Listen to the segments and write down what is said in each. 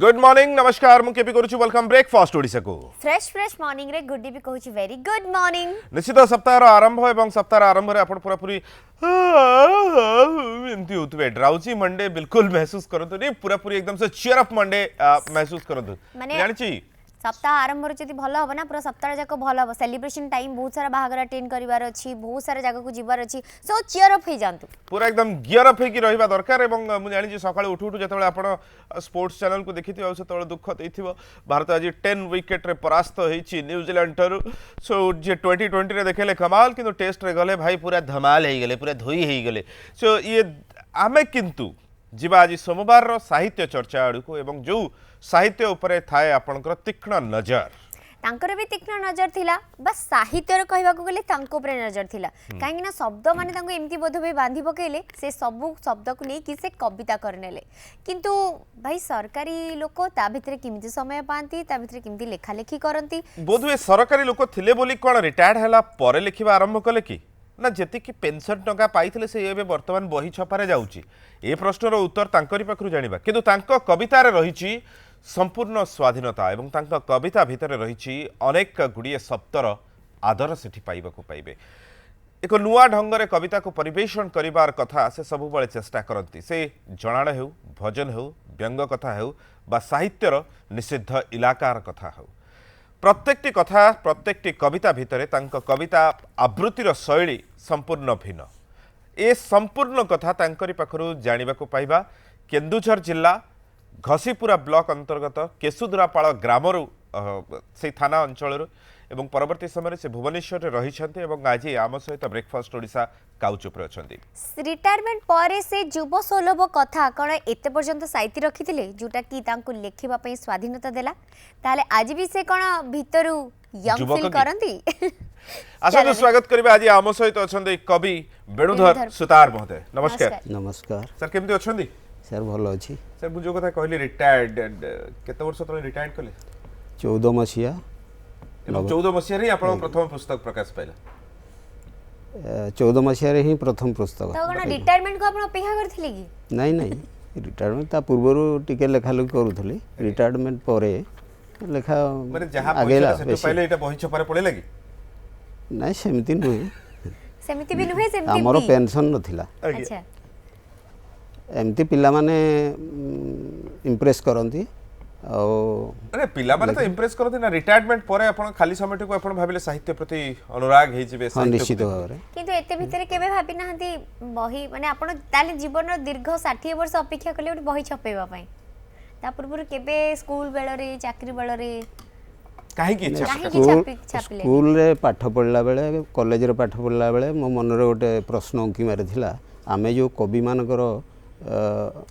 Good morning नमस्कार मु KP करूछु welcome breakfast Odisha को फ्रेश मॉर्निंग रे गुड्डी भी कहूची वेरी गुड मॉर्निंग निश्चित सप्ताह आरंभ एवं सप्ताह आरंभ रे आपण पूरा पूरी एमती होतबे ड्राउजी मंडे बिल्कुल महसूस करंतु नहीं पूरा पूरी एकदम से चीयर अप मंडे महसूस करंतु जानि छी सप्ताह आरंभ रे जदी भलो हो ना पूरा सप्ताह जाक भलो हो सेलिब्रेशन टाइम बहुत सारा बाहागर अटेंड करिवार अछि बहुत सारा जगह को जिवार अछि सो चीयर अप हे जानतु पूरा एकदम गियर अप हे की रहिबा दरकार एवं मु जानि छी सकाळे उठु उठु जतबेले आपण स्पोर्ट्स चैनल को देखिथिबो सेतबेले दुख देथिबो भारत आज 10 विकेट रे परास्त होईची न्यूजीलैंड ठरु सो जे 2020 रे देखेले कमाल किंतु टेस्ट रे गले भाई पूरा धमाल हे गेले पूरा धोई हे गेले सो ये आमे किंतु जीवा आज सोमवार रो साहित्य चर्चा आडू को एवं जो साहित्य उपरे थाए आपनकर तीक्ष्ण नजर तांकर भी तीक्ष्ण नजर थिला बस साहित्य रे कहबा को गेले तांको उपरे नजर थिला काहे ना शब्द माने तांको एम्ति बोधबे बांधी पकेले से सब शब्द को नै कि से कविता करनेले किंतु भाई सरकारी लोक ता भितरे किमिति समय पांती ता भितरे किमिति लेखा लेखी करंती बोधवे सरकारी लोक थिले बोली कोन रिटायर्ड हला परे लिखिबा आरंभ कले की ना जेति कि पेंशन टंका पाइथिले से एबे वर्तमान बही छपारे जाउची ए प्रश्नर उत्तर तांकरी पाखरु जानिबा किंतु तांको कविता रे रहिची संपूर्ण स्वाधीनता एवं तांको कविता भितर रहिची अनेक गुड़िए शब्दर आदर सेठी पाइबा को पाइबे एक नुआ ढंगरे कविता को परिवेषण करिवार कथा से सब बळे चेष्टा करंती से जणाण हेउ भजन हेउ व्यंग कथा हेउ बा साहित्यर निषिद्ध इलाकार कथा हेउ प्रत्येकटी कथा प्रत्येकटी कविता भितरे तांको कविता आवृत्तिर शैली संपूर्ण भिन्न ए संपूर्ण कथा तांकरी पाखरु जानिबा को पाइबा केन्दुझर जिल्ला घसीपुरा ब्लॉक अंतर्गत केसुदरापाड़ ग्रामरू से थाना अंचल एवं परवर्ती समय से भुवनेश्वर रही आज आम सहित ब्रेकफास्ट ओडिशा काउच उपर अछंती रिटायरमेंट परे से युव सुलभ कथा कण एते पर्यंत साइती रखिथिले जोटा कि तांको लेखिबा पई स्वाधीनता देला ताले आज भी से कण भितरु यंग फील करंती आशा स्वागत करबे आज आम सहित अछंती कवि वेणुधर सुतार महोदय नमस्कार नमस्कार सर केमती अछंती सर भल अच्छी सर मुझे कथा कहली रिटायर्ड केते वर्ष तले रिटायर्ड कले 14 मसिया 14 मसिया रे आपण प्रथम पुस्तक प्रकाश पाइला 14 मसिया रे ही प्रथम पुस्तक तो कोन रिटायरमेंट को आपण अपेक्षा करथिले की नहीं नहीं रिटायरमेंट ता पूर्वरु टिके लेखा लुक करूथली रिटायरमेंट परे लेखा माने जहां पहिले से पहिले एटा बही छपारे पड़े लगी नहीं सेमति नुहे सेमति भी नुहे सेमति हमरो पेंशन नथिला अच्छा एमती पिला माने इंप्रेस करंती अरे पिला माने तो इंप्रेस करते ना रिटायरमेंट परे आपण खाली समय को आपण भाबिले साहित्य प्रति अनुराग हे जिवे साहित्य निश्चित भाबरे किंतु एते भितरे केबे भाबी नाहंती बही माने आपण ताले जीवन दीर्घ 60 वर्ष अपेक्षा कले बही छपेबा पई ता पूर्व केबे स्कूल बेल रे चाकरी बेल रे काहे की स्कूल रे पाठ पढ़ला बेले कॉलेज रे पाठ पढ़ला बेले मो मन रे गोटे प्रश्न अंकी मारे थिला आमे जो कवि मानकर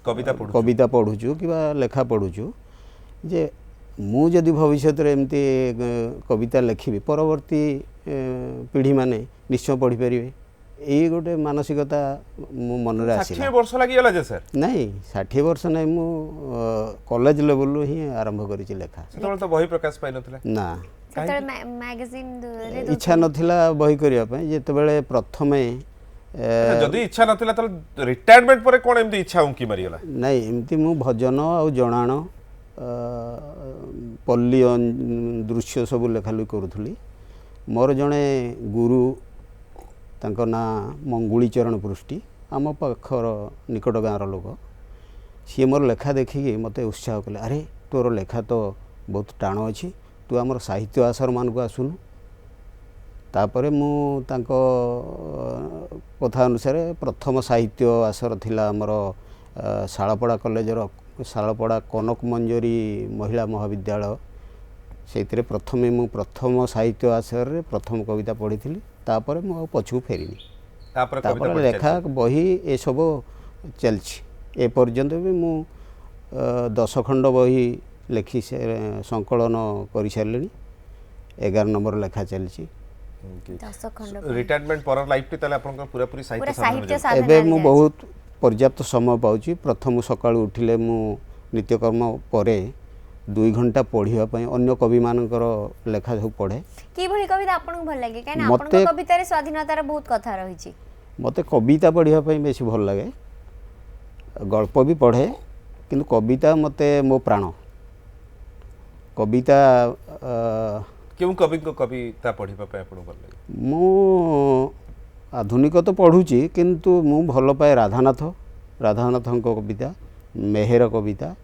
कविता पढ़ुचु कि लेखा पढ़ुचु जे मु जदि भविष्य रे एमती कविता लिखिबी परवर्ती पीढ़ी माने निश्चय पढ़ी परिबे एई गोटे मानसिकता मो मन रे आसीला 60 वर्ष लागि गेला जे सर नहीं 60 वर्ष नहीं मु कॉलेज लेवल ही आरंभ करिछि लेखा सेतबेले तो बही प्रकाश पाइ नथिला ना सेतबेले मैगजीन रे इच्छा नथिला बही करिया पय जेतबेले प्रथमे जदि इच्छा नथिला त रिटायरमेंट परे कोन एमती इच्छा उंकी मारी गेला नहीं एमती मु भजन और जणाण पल्ली दृश्य सब लेखालुई करूथली मोर जड़े गुरु तांको ना मंगुली चरण पृष्टि आम पाखर निकट गाँव लोक सी मोर लेखा देखिकी मत उत्साह कले अरे तोर लेखा तो बहुत टाण अच्छी तू आमर साहित्य आसर मान को आसुनु तापरे मु तांको कथा अनुसार प्रथम साहित्य आसर थिला आमर शालपड़ा कॉलेजर शालपड़ा कनक मंजरी महिला महाविद्यालय से प्रथमे मु प्रथम साहित्य आसर रे प्रथम कविता पढ़ी थी तापरे मु पछू फेरिनी तापरे लेखा बही ए सब चलछि ए पर्यंत भी मु 10 खंड बही लेखि संकलन करि सारलेनी 11 नंबर लेखा चलछि रिटायरमेंट पर लाइफ टी तले आपन पूरा पूरी साहित्य साधना एबे मु बहुत पर्याप्त समय पाउछि प्रथम सकाळ उठिले मु नित्यकर्म परे 2 घंटा पढ़िया पई अन्य कवि मानकर लेखा सब पढ़े की भली कविता आपन भल लागे काहे ना आपन कविता रे स्वाधीनता रे बहुत कथा रही छी मते कविता पढ़िया पई बेसी भल लागे गल्प भी पढ़े किंतु कविता मते मो प्राण कविता केउं कवि को कविता पढ़िबा पे आपन भल लागे मु आधुनिक तो पढ़ुची किंतु मु भल पाए राधानाथ कविता मेहेर कविता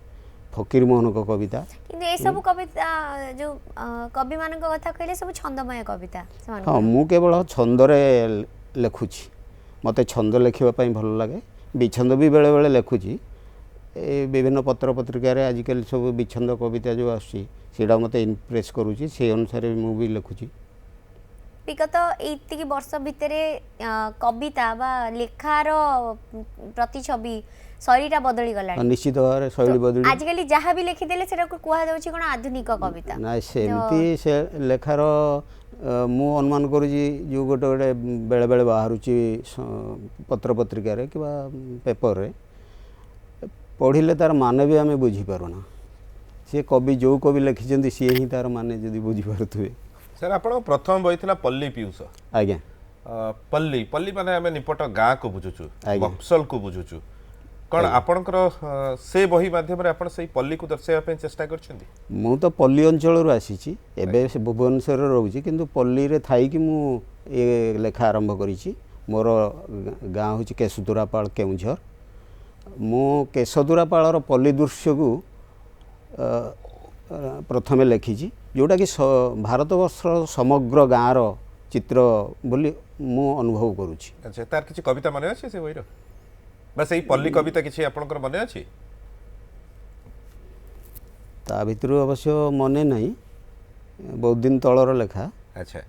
फकीर मोहन को कविता किंतु ए सब कविता जो कवि मान कथा कहले सब छंदमय कविता हाँ मु केवल छंदरे लेखुची मते छंद लेखिबा भल लगे विछंद भी बेले बेले लेखुची विभिन्न पत्र पत्रिकार आजिकल सब विछंद कविता जो आसी सीटा मते इम्प्रेस करूची से अनुसार मु भी लेखुची विगत एतिकी वर्ष भितर कविता बा लेखार प्रतिछवि शैलीटा बदली गला निश्चित भाव शैली बदली आजिकल जहाँ भी लिखिदेले सेटा कुहा जाउची कोन आधुनिक कविता ना सेमती से लेखार मु अनुमान करूची जो गोटे गोटे बेले बेले बाहरुची पत्र पत्रिकार कि पेपर रे पढ़िले तार माने भी आम बुझीपारुना सी कवि जो कवि लिखिं सी ही तार माने जदि बुझीपारुवे सर आपण प्रथम बही थिला पल्ली पीयूष आज्ञा पल्ली पल्ली माने आमे निपट गाँ को बुझुचु आज्ञा। मफसल को बुझुचु कौन आपणकर से बही माध्यम रे आपण सही पल्ली को दर्शाइबा पे चेष्टा करछंती मु तो पल्ली अंचल आसी एबे से भुवनेश्वर रोची किंतु पल्ली रे थाई कि मु ए लेखा आरंभ करिछि मोर गाँ हूँ केशुदुरापाल केउझर मु केशुदुरापाल पल्ली दृश्य को प्रथम लिखी जोटा कि भारतवर्षर समग्र गाँर चित्र बोली मु अनुभव करुछि अच्छा तार किछि कविता माने अछि से बहिर बस एई पल्ली कविता किछि आपणकर माने अछि ता भितर अवश्य मने नहीं बहुत दिन तलर लेखा अच्छा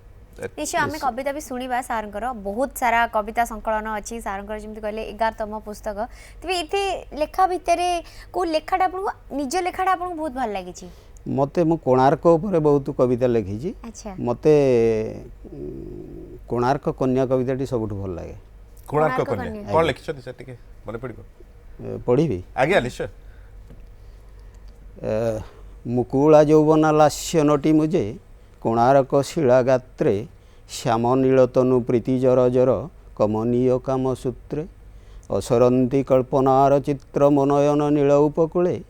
निश्चय आम कविता भी शुणा सारंकर बहुत सारा कविता संकलन अच्छी सारंकर जमी कहले 11तम पुस्तक तेज ये लेखा भितर को लेखाटा आपको निज लेखाटा आपको बहुत भल लगी मते मु कोणार्क उपरे बहुत कविता लिखी अच्छा मते कोणार्क कन्या कविताटी सबुठ भल लगे कोणार्क कन्या कोन लिखिछथि से टिके मने पड़िबो पढ़िबी आज्ञा निश्चय मुकुला यौवना लास्य नटी मुझे कोणार्क शिला गात्रे श्याम नीलतनु प्रीति जर जर कमनीय काम सूत्रे असरंती कल्पनार चित्र मनयन नील उपकूले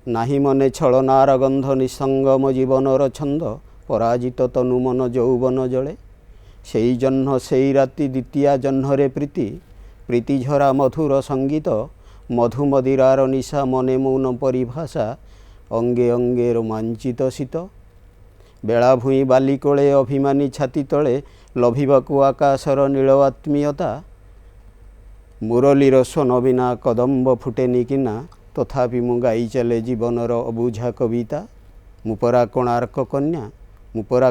नाही मने छलनार गंध निसंगम जीवनर छंद पराजित तनु मन यौवन जले सेई जह्न सेई राति द्वितीया जह्नरे प्रीति प्रीति झरा मधुर संगीत मधुमदिरार निशा मने मौन परिभाषा अंगे अंगे रोमांचित शीत बेलाभूई बालिकोले अभिमानी छाती तले लभिबाकु आकाशर नील आत्मीयता मुरलीर स्वन बिना कदम्ब फुटेनि किना तथापि मु गाई चले जीवनर अबुझा कविता मुपरा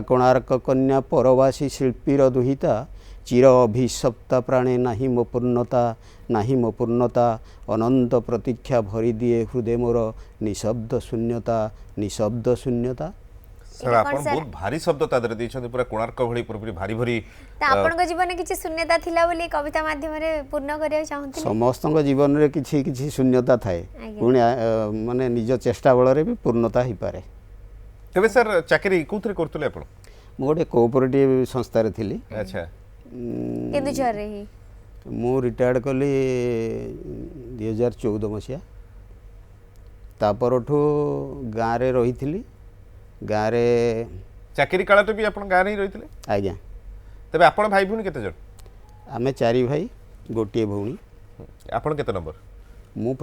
कोणार्क कन्या परवासी शिल्पीर दुहिता चिर अभिशप्ता प्राणे नाही मो पूर्णता अनंत प्रतीक्षा भरी दिए हृदय मोर निशब्द शून्यता सर आपण बहुत भारी शब्द तादरे दैछथि पूरा कोणार्क भଳି पूरा भारी भारी ता आपन जीवन किछि शून्यता थिला बोली कविता माध्यम रे पूर्ण करिया चाहंती समस्त जीवन रे किछि शून्यता थाए पुणी माने निज चेष्टा बल रे भी पूर्णता ही पारे तबे सर चाकरी कोथरे करतले आपण मु गोटे कोऑपरेटिव संस्था रे थिली अच्छा केन्दुझर रे ही मु रिटायर्ड कली 2014 मसिया तापरठू गाँ रे रही गाँ रे चाकरी काल भी आपण गाँ रे ही रहितले आज्ञा तबे आपण भाई भूनी केते जण आमे 4 भाई गोटे भौणी आपण केते नंबर मु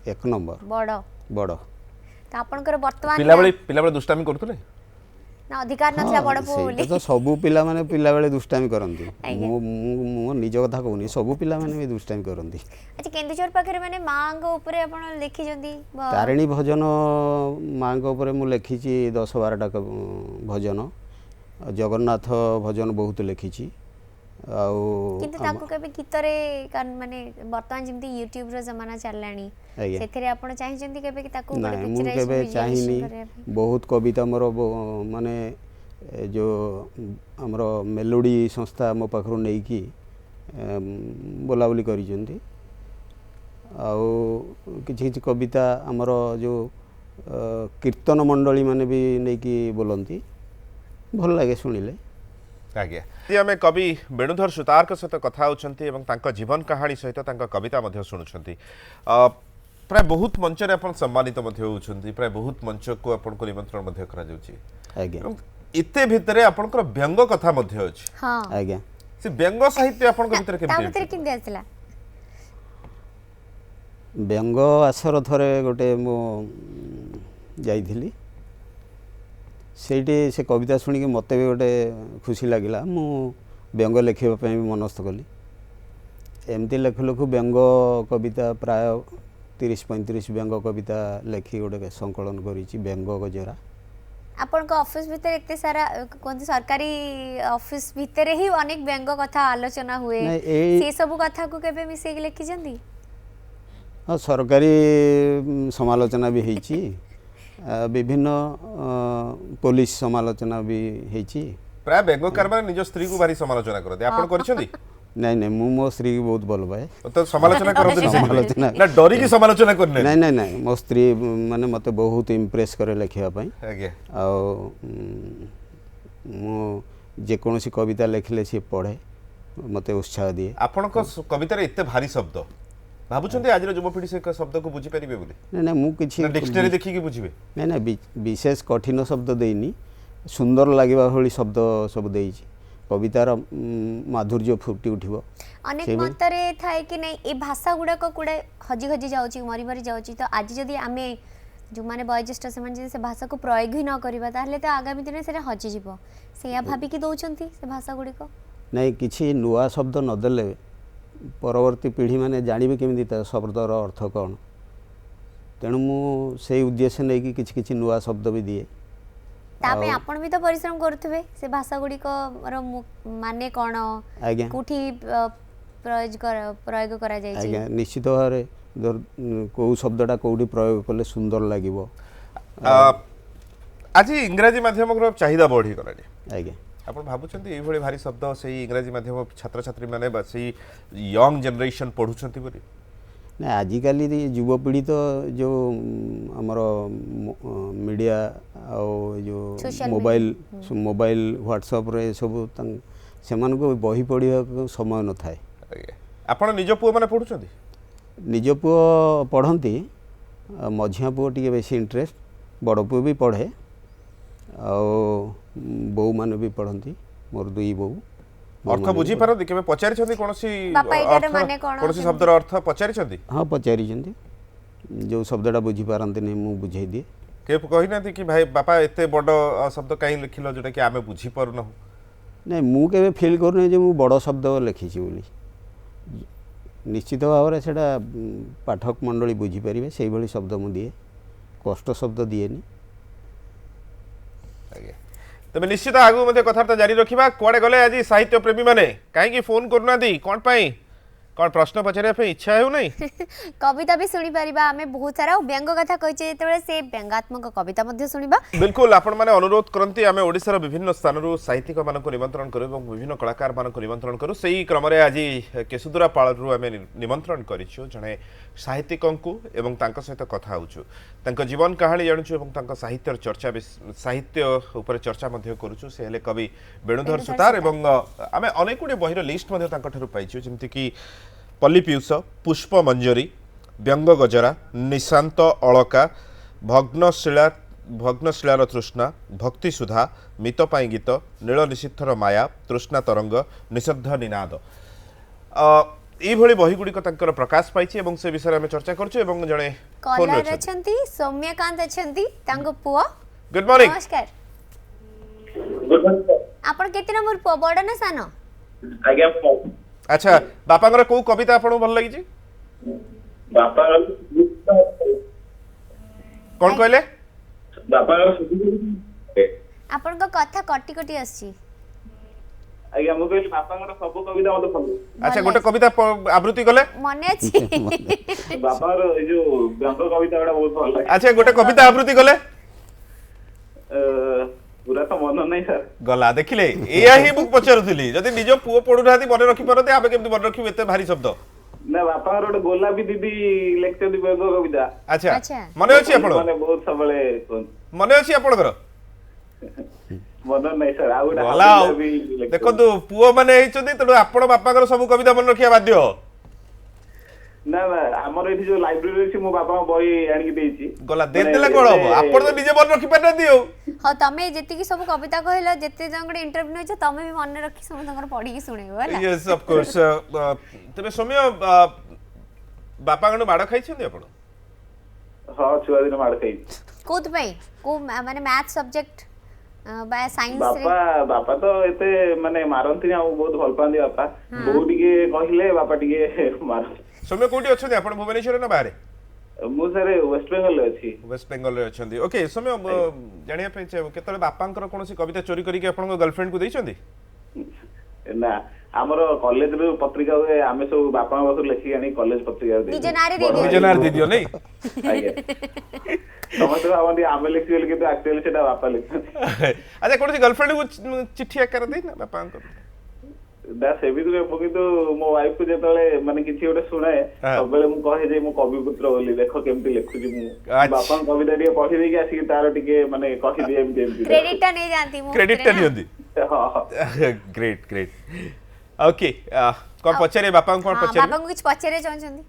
1 नंबर बड़ तो आपनकर वर्तमान पिला बेले दुष्टामी करतले ना अधिकार नथिला बड़ पो बोली तो सबु पिला माने पिला बेले दुष्टामी करंती मु निज कथा कहूनी सबु पिला माने भी दुष्टामी करंती अच्छा केन्दुझर पाखरे माने मांग ऊपरे आपण लिखि जंदी तारिणी भजन मांग ऊपरे मु लिखिची 10-12टा भजन जगन्नाथ भजन बहुत लिखिची किंतु ताको केबे गीतरे माने वर्तमान जेमती यूट्यूब रो जमाना चललानी सेथरे आपण चाहि जंदी केबे कि ताको पिक्चराइज केबे चाहिनी बहुत कविता मोर माने जो हमरो मेलोडी संस्था मो पाखरो नै की बोलाबोली करी जंदी किछि कविता हमरो जो कीर्तन मंडली माने भी नै की बोलंती भल लागे सुनिले आज्ञा आम कवि वेणुधर सुतार सहित कथा होती जीवन कहानी सहित कविता शुणुंट प्राय बहुत मंच रे आपण सम्मानित मध्ये होउछंती प्राय बहुत मंच को आपण को निमंत्रण मध्ये करा जाउची आज्ञा इते भितरे आपनकर व्यंग कथा मध्ये अछि हां आज्ञा से व्यंग साहित्य आपनकर भितरे ता केमते भितर किंदे आसला व्यंग आसर थरे गोटे मो जाइथिली ସେଇଠି ସେ କବିତା ଶୁଣିକି ମୋତେ ବି ଗୋଟେ ଖୁସି ଲାଗିଲା ମୁଁ ବ୍ୟଙ୍ଗ ଲେଖିବା ପାଇଁ ବି ମନସ୍ଥ କଲି ଏମିତି ଲେଖୁ ଲେଖୁ ବ୍ୟଙ୍ଗ କବିତା ପ୍ରାୟ 30-35 ବ୍ୟଙ୍ଗ କବିତା ଲେଖି ଗୋଟେ ସଂକଳନ କରିଛି ବ୍ୟଙ୍ଗ ଗଜରା ଆପଣଙ୍କ ଅଫିସ ଭିତରେ ଏତେ ସାରା କୋନ୍ତି ସରକାରୀ ଅଫିସ ଭିତରେ ହିଁ ଅନେକ ବ୍ୟଙ୍ଗ କଥା ଆଲୋଚନା ହୁଏ ନାଇଁ, ଏଇ- ସେ ସବୁ କଥାକୁ କେବେ ମିଶେଇକି ଲେଖିଛନ୍ତି ହଁ ସରକାରୀ ସମାଲୋଚନା ବି ହେଇଛି ବିଭିନ୍ନ ପୋଲିସ ସମାଲୋଚନା ବି ହେଇଛି प्राय व्यंगकार माने निज स्त्री को भारी समालोचना करते आपण करछंती ନାଇଁ ନାଇଁ ମୁଁ ମୋ ସ୍ତ୍ରୀ କି ବହୁତ ଭଲ ପାଏ तो समालोचना करते समालोचना ना डरी की समालोचना करने ନାଇଁ ନାଇଁ ନାଇଁ ମୋ ସ୍ତ୍ରୀ ମାନେ ମୋତେ ବହୁତ ଇମ୍ପ୍ରେସ୍ କରେ ଲେଖିବା ପାଇଁ आज्ञा ଆଉ ମୁଁ ଯେକୌଣସି କବିତା ଲେଖିଲେ ସିଏ ପଢ଼େ ମୋତେ ଉତ୍ସାହ ଦିଏ ଆପଣଙ୍କ କବିତାରେ ଏତେ ଭାରି ଶବ୍ଦ ଭାବୁଛନ୍ତି ଆଜିର ଯୁବପିଢ଼ି ସେ ଶବ୍ଦ को ବୁଝି ପାରିବେ ବୋଲି ନାଇଁ ନାଇଁ ମୁଁ କିଛି ନା ଡିକ୍ସନାରୀ ଦେଖିକି ବୁଝିବେ ନାଇଁ ନାଇଁ ବିଶେଷ କଠିନ ଶବ୍ଦ ଦେଇନି ସୁନ୍ଦର ଲାଗିବା ଭଳି ଶବ୍ଦ ସବୁ ଦେଇଛି କବିତାର ମାଧୁର୍ଯ୍ୟ ଫୁଟି ଉଠିବ ଅନେକ ସେଇଭଳି। ମତରେ ଥାଏ କି ନାଇଁ ଏ ଭାଷା ଗୁଡାକ କୁଡେ ହଜି ହଜି ଯାଉଛି ମରି ମରି ଯାଉଛି ତ ଆଜି ଯଦି ଆମେ ଯୋଉମାନେ ବয়োଜ୍ୟେଷ୍ଠ ସେମାନେ ଯଦି ସେ ଭାଷାକୁ ପ୍ରୟୋଗ ହିଁ ନ କରିବା ତାହେଲେ ତ ଆଗାମୀ ଦିନରେ ସେଟା ହଜିଯିବ ସେଇଆ ଭାବିକି ଦଉଛନ୍ତି ସେ ଭାଷା ଗୁଡିକ ନାଇଁ କିଛି ନୂଆ ଶବ୍ଦ ନଦେଲେ ପରବର୍ତ୍ତୀ ପିଢ଼ିମାନେ ଜାଣିବେ କେମିତି ତା ଶବ୍ଦର ଅର୍ଥ କ'ଣ ତେଣୁ ମୁଁ ସେଇ ଉଦ୍ଦେଶ୍ୟ ନେଇକି କିଛି କିଛି ନୂଆ ଶବ୍ଦ ବି ଦିଏ ତା ପାଇଁ ଆପଣ ବି ତ ପରିଶ୍ରମ କରୁଥିବେ ସେ ଭାଷା ଗୁଡିକର ମାନେ କ'ଣ ଆଜ୍ଞା କୋଉଠି ପ୍ରୟୋଗ କରାଯାଇଛି ଆଜ୍ଞା ନିଶ୍ଚିତ ଭାବରେ କେଉଁ ଶବ୍ଦଟା କେଉଁଠି ପ୍ରୟୋଗ କଲେ ସୁନ୍ଦର ଲାଗିବ ଆଜି ଇଂରାଜୀ ମାଧ୍ୟମର ଚାହିଦା ବଢ଼ିଗଲାଣି ଆଜ୍ଞା ଆପଣ ଭାବୁଛନ୍ତି ଏଇଭଳି ଭାରି ଶବ୍ଦ ସେଇ ଇଂରାଜୀ ମାଧ୍ୟମ ଛାତ୍ରଛାତ୍ରୀମାନେ ବା ସେଇ ୟଙ୍ଗ ଜେନେରେସନ୍ ପଢ଼ୁଛନ୍ତି ବୋଲି ନା ଆଜିକାଲି ଯୁବପିଢ଼ି ତ ଯେଉଁ ଆମର ମିଡ଼ିଆ ଆଉ ଯେଉଁ Social ମୋବାଇଲ ମୋବାଇଲ ହ୍ୱାଟ୍ସଆପ୍ରେ ସବୁ ସେମାନଙ୍କୁ ବହି ପଢ଼ିବାକୁ ସମୟ ନଥାଏ ଆଜ୍ଞା ଆପଣ ନିଜ ପୁଅମାନେ ପଢ଼ୁଛନ୍ତି ନିଜ ପୁଅ ପଢ଼ନ୍ତି ମଝିଆ ପୁଅ ଟିକେ ବେଶୀ ଇଣ୍ଟରେଷ୍ଟ ବଡ଼ ପୁଅ ବି ପଢ଼େ ଆଉ ବୋଉମାନେ ବି ପଢ଼ନ୍ତି ମୋର ଦୁଇ ବୋଉ ଅର୍ଥ ବୁଝିପାରନ୍ତି କେବେ ପଚାରିଛନ୍ତି କୌଣସି ବାପା ଏଇଟାର ମାନେ କ'ଣ? କୌଣସି ଶବ୍ଦର ଅର୍ଥ ପଚାରିଛନ୍ତି ହଁ ପଚାରିଛନ୍ତି ଯେଉଁ ଶବ୍ଦଟା ବୁଝିପାରନ୍ତିନି ମୁଁ ବୁଝେଇ ଦିଏ କେବେ କହିନାହାନ୍ତି କି ଭାଇ ବାପା ଏତେ ବଡ଼ ଶବ୍ଦ କାହିଁ ଲେଖିଲ ଯୋଉଟାକି ଆମେ ବୁଝିପାରୁନାହୁଁ ନାଇଁ ମୁଁ କେବେ ଫିଲ୍ କରୁନି ଯେ ମୁଁ ବଡ଼ ଶବ୍ଦ ଲେଖିଛି ବୋଲି ନିଶ୍ଚିତ ଭାବରେ ସେଇଟା ପାଠକ ମଣ୍ଡଳୀ ବୁଝିପାରିବେ ସେଇଭଳି ଶବ୍ଦ ମୁଁ ଦିଏ କଷ୍ଟ ଶବ୍ଦ ଦିଏନି ଆଜ୍ଞା ତେବେ ନିଶ୍ଚିତ ଆଗକୁ ମଧ୍ୟ କଥାବାର୍ତ୍ତା ଜାରି ରଖିବା କୁଆଡ଼େ ଗଲେ ଆଜି ସାହିତ୍ୟ ପ୍ରେମୀମାନେ କାହିଁକି ଫୋନ୍ କରୁନାହାନ୍ତି କ'ଣ ପାଇଁ କ'ଣ ପ୍ରଶ୍ନ ପଚାରିବା ପାଇଁ ଇଚ୍ଛା ହେଉନାହିଁ କବିତା ବି ଶୁଣି ପାରିବା ଆମେ ବହୁତ ସାରା ଆଉ ବ୍ୟଙ୍ଗ କଥା କହିଛେ ଯେତେବେଳେ ସେ ବ୍ୟଙ୍ଗାତ୍ମକ କବିତା ମଧ୍ୟ ଶୁଣିବା बिल्कुल ଆପଣମାନେ ଅନୁରୋଧ କରନ୍ତି ଆମେ ଓଡ଼ିଶାର ବିଭିନ୍ନ ସ୍ଥାନରୁ ସାହିତ୍ୟିକମାନଙ୍କୁ ନିମନ୍ତ୍ରଣ କରୁ ଏବଂ ବିଭିନ୍ନ କଳାକାରମାନଙ୍କୁ ନିମନ୍ତ୍ରଣ କରୁ ସେହି କ୍ରମରେ ଆଜି କେଶୁଦୁରା ପାଳରୁ ଆମେ ନିମନ୍ତ୍ରଣ କରିଛୁ ଜଣେ ସାହିତ୍ୟିକଙ୍କୁ ଏବଂ ତାଙ୍କ ସହିତ କଥା ହେଉଛୁ ତାଙ୍କ ଜୀବନ କାହାଣୀ ଜାଣୁଛୁ ଏବଂ ତାଙ୍କ ସାହିତ୍ୟର ଚର୍ଚ୍ଚା ସାହିତ୍ୟ ଉପରେ ଚର୍ଚ୍ଚା ମଧ୍ୟ କରୁଛୁ ସେ ହେଲେ କବି ବେଣୁଧର ସୁତାର ଏବଂ ଆମେ ଅନେକ ଗୁଡ଼ିଏ ବହିର ଲିଷ୍ଟ ମଧ୍ୟ ତାଙ୍କଠାରୁ ପାଇଛୁ ଯେମିତିକି ପଲ୍ଲୀ ପିୟୁଷ ପୁଷ୍ପ ମଞ୍ଜରୀ ବ୍ୟଙ୍ଗ ଗଜରା ନିଶାନ୍ତ ଅଳକା ଭଗ୍ନଶିଳାର ତୃଷ୍ଣା ଭକ୍ତି ସୁଧା ମିତ ପାଇଁ ଗୀତ ନୀଳ ନିଷିଦ୍ଧର ମାୟା ତୃଷ୍ଣା ତରଙ୍ଗ ନିଷଦ୍ଧ ନିନାଦ এইভাবে বহিগুড়িক তাঁর প্রকাশ পাইছে এবং সে বিষয়ে আমি চর্চা করছু এবং জনে ফোন কলার অছন্তি অছন্তি সৌম্যকান্ত অছন্তি তাঙ্গ পুଅ গুড মর্নিং নমস্কার গুড মর্নিং স্যার আপন কেতে নম্বর পুଅ বড় না সানো ଆଜ୍ଞା আচ্ছা বাপাঙ্কর কেউ কবিতা আপনার ভাল লাগিছে ବାପାଙ୍କର কোন কইলে ଆପଣଙ୍କ କଥା କଟି କଟି ଆସୁଛି ଆଜ୍ଞା ମୁଁ କହିଲି ବାପାଙ୍କର ସବୁ କବିତା ମତେ ଭଲ আচ্ছা গোটে কবিতা আবৃত্তি কলে ମନେ ଅଛି ବାପାଙ୍କର ଏଇ ଯୋଉ ବ୍ୟଙ୍ଗ କବିତା ଗୁଡା ବହୁତ ଭଲ ଲାଗେ আচ্ছা গোটে কবিতা আবৃত্তি কলে ପୁରା ତ ମନ ନାହିଁ ସାର୍ গলা দেখিলে এয়া হি মু পচারুଥିଲି যদি নিজ পুଅ পড়ু নাহাতি মনে রখি পারতে আমি কেমতি মনে রখিব এতে ভারী শব্দ ନା ବାପାଙ୍କର ଗୋଟେ ଗୋଲାପୀ ଦିଦି ଲେଖିଛନ୍ତି ବ୍ୟଙ୍ଗ କବିତା আচ্ছা আচ্ছা। মনে ଅଛି ଆପଣ ମାନେ ବହୁତ ସବୁବେଳେ କୁହନ୍ତି মনে ଅଛି ଆପଣଙ୍କର ମନ ନାହିଁ ସାର୍ ଆଉ ଗୋଟେ ଗଲା ଆଉ। ବି ଲେଖିଛନ୍ତି। ଦେଖନ୍ତୁ ପୁଅ ମାନେ ହେଇଛନ୍ତି ତେଣୁ ଆପଣ ବାପାଙ୍କର ସବୁ କବିତା ମନେ ରଖିବା ବାଧ୍ୟ ନା ନା ଆମର ଏଠି ଯୋଉ ଲାଇବ୍ରେରୀ ଅଛି ମୋ ବାପା ବହି ଆଣିକି ଦେଇଛି ଗଲା ଦେଇଦେଲେ କଣ ହବ ଆପଣ ତ ନିଜେ ମନେ ରଖିପାରିନାହାନ୍ତି ଆଉ ହଁ ତମେ ଯେତିକି ସବୁ କବିତା କହିଲ ଯେତେ ଜଣଙ୍କର ଇଣ୍ଟରଭ୍ୟୁ ନେଇଛ ତମେ ବି ମନେ ରଖି ସମସ୍ତଙ୍କର ପଢିକି ଶୁଣେଇବ ହେଲା। ୟେସ୍ ଅଫ୍ କୋର୍ସ ତେବେ ସୌମ୍ୟ ବାପାଙ୍କଠୁ ମାଡ଼ ଖାଇଛନ୍ତି ଆପଣ? ହଁ ଛୁଆ ଦିନ ମାଡ଼ ଖାଇଛି। କୋଉଥିପାଇଁ କୋଉ ମାନେ ମ୍ୟାଥ ସବଜେକ୍ଟ ବା ସାଇନ୍ସ ରେ? ବାପା ତ ଏତେ ମାନେ ମାରନ୍ତିନି ଆଉ ବହୁତ ଭଲ ପାଆନ୍ତି ବାପା। ବୋଉ ଟିକେ କହିଲେ ବାପା ଟିକେ ମାରନ୍ତି। ସୌମ୍ୟ କୋଉଠି ଅଛନ୍ତି ଆପଣ ଭୁବନେଶ୍ୱରରେ ନା ବାହାରେ? ମୁଁ ସାର୍ ୱେଷ୍ଟ ବେଙ୍ଗଲରେ ଅଛି। ୱେଷ୍ଟ ବେଙ୍ଗଲରେ ଅଛନ୍ତି ଓକେ ସୌମ୍ୟ ଜାଣିବା ପାଇଁ ଚାହିଁବ କେତେବେଳେ ବାପାଙ୍କର କୌଣସି କବିତା ଚୋରି କରିକି ଆପଣଙ୍କ ଗର୍ଲଫ୍ରେଣ୍ଡକୁ ଦେଇଛନ୍ତି? ନା ଆମର କଲେଜରୁ ପତ୍ରିକା ହୁଏ ଆମେ ସବୁ ବାପାଙ୍କ ପାଖରୁ ଲେଖିକି ଆଣି କଲେଜ ପତ୍ରିକା ନିଜ ନାଁରେ ଦେଇଦିଅ। ନିଜ ନାଁରେ ଦେଇଦିଅ ନାଇଁ? ଆଜ୍ଞା ସମସ୍ତେ ଭାବନ୍ତି ଆମେ ଲେଖିଦେଲେ କିନ୍ତୁ ଆକ୍ଚୁଆଲି ସେଟା ବାପା ଲେଖନ୍ତି। ଆଚ୍ଛା କୌଣସି ଗର୍ଲଫ୍ରେଣ୍ଡକୁ ଚିଠି ଆକାର ଦେଇନା ବାପାଙ୍କର? ନା ସେମିତି ନୁହେଁ ମୁଁ କିନ୍ତୁ ମୋ ୱାଇଫ କୁ ଯେତେବେଳେ ମାନେ କିଛି ଗୋଟେ ଶୁଣାଏ ସବୁବେଳେ ମୁଁ କହେ ଯେ ମୁଁ କବିପୁତ୍ର ବୋଲି ଦେଖ କେମିତି ଲେଖୁଛି ମୁଁ ବାପାଙ୍କ କବିତା ଟିକେ ପଢି ଦେଇକି ଆସିକି ତାର ଟିକେ ମାନେ କହିଦିଏ ଏମିତି ଏମିତି କ୍ରେଡିଟ ଟା ନେଇ ଯାଆନ୍ତି ମୁଁ କ୍ରେଡିଟ ଟା ନିଅନ୍ତି ଗ୍ରେଟ୍ ଗ୍ରେଟ୍ ଓକେ କଣ ପଚାରିବେ ବାପାଙ୍କୁ କଣ ପଚାରିବେ? ବାପାଙ୍କୁ କିଛି ପଚାରିବାକୁ ଚାହୁଁଛନ୍ତି?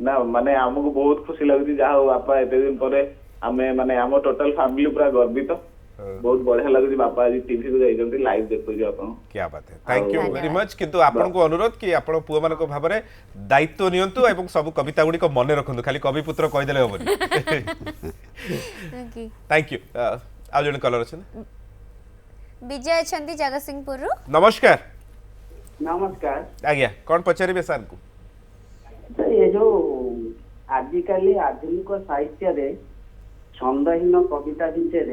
ନା ମାନେ ଆମକୁ ବହୁତ ଖୁସି ଲାଗୁଛି ଯାହା ହଉ ବାପା ଏତେ ଦିନ ପରେ ଆମେ ମାନେ ଆମ ଟୋଟାଲ ଫ୍ୟାମିଲି ପୁରା ଗର୍ବିତ ବହୁତ ବଢିଆ ଲାଗୁଛି ବାପା ଆଜି ଟିଭି କୁ ଯାଇଛନ୍ତି ଲାଇଭ ଦେଖୁଛି ଆପଣ क्या बात है थैंक यू वेरी मच किंतु आपन को अनुरोध कि आपण पुआ मान को भाबरे दायित्व नियंतु एवं सब कविता गुडी को मने रखंतु खाली कवि पुत्र कहि देले होबनी थैंक यू आ जण कलर अछन विजय छंदी जगतसिंहपुर रु नमस्कार नमस्कार आज्ञा कौन पचारिबे सर को तो ये जो आजिकाली आधुनिक साहित्य रे छंदहीन कविता भितर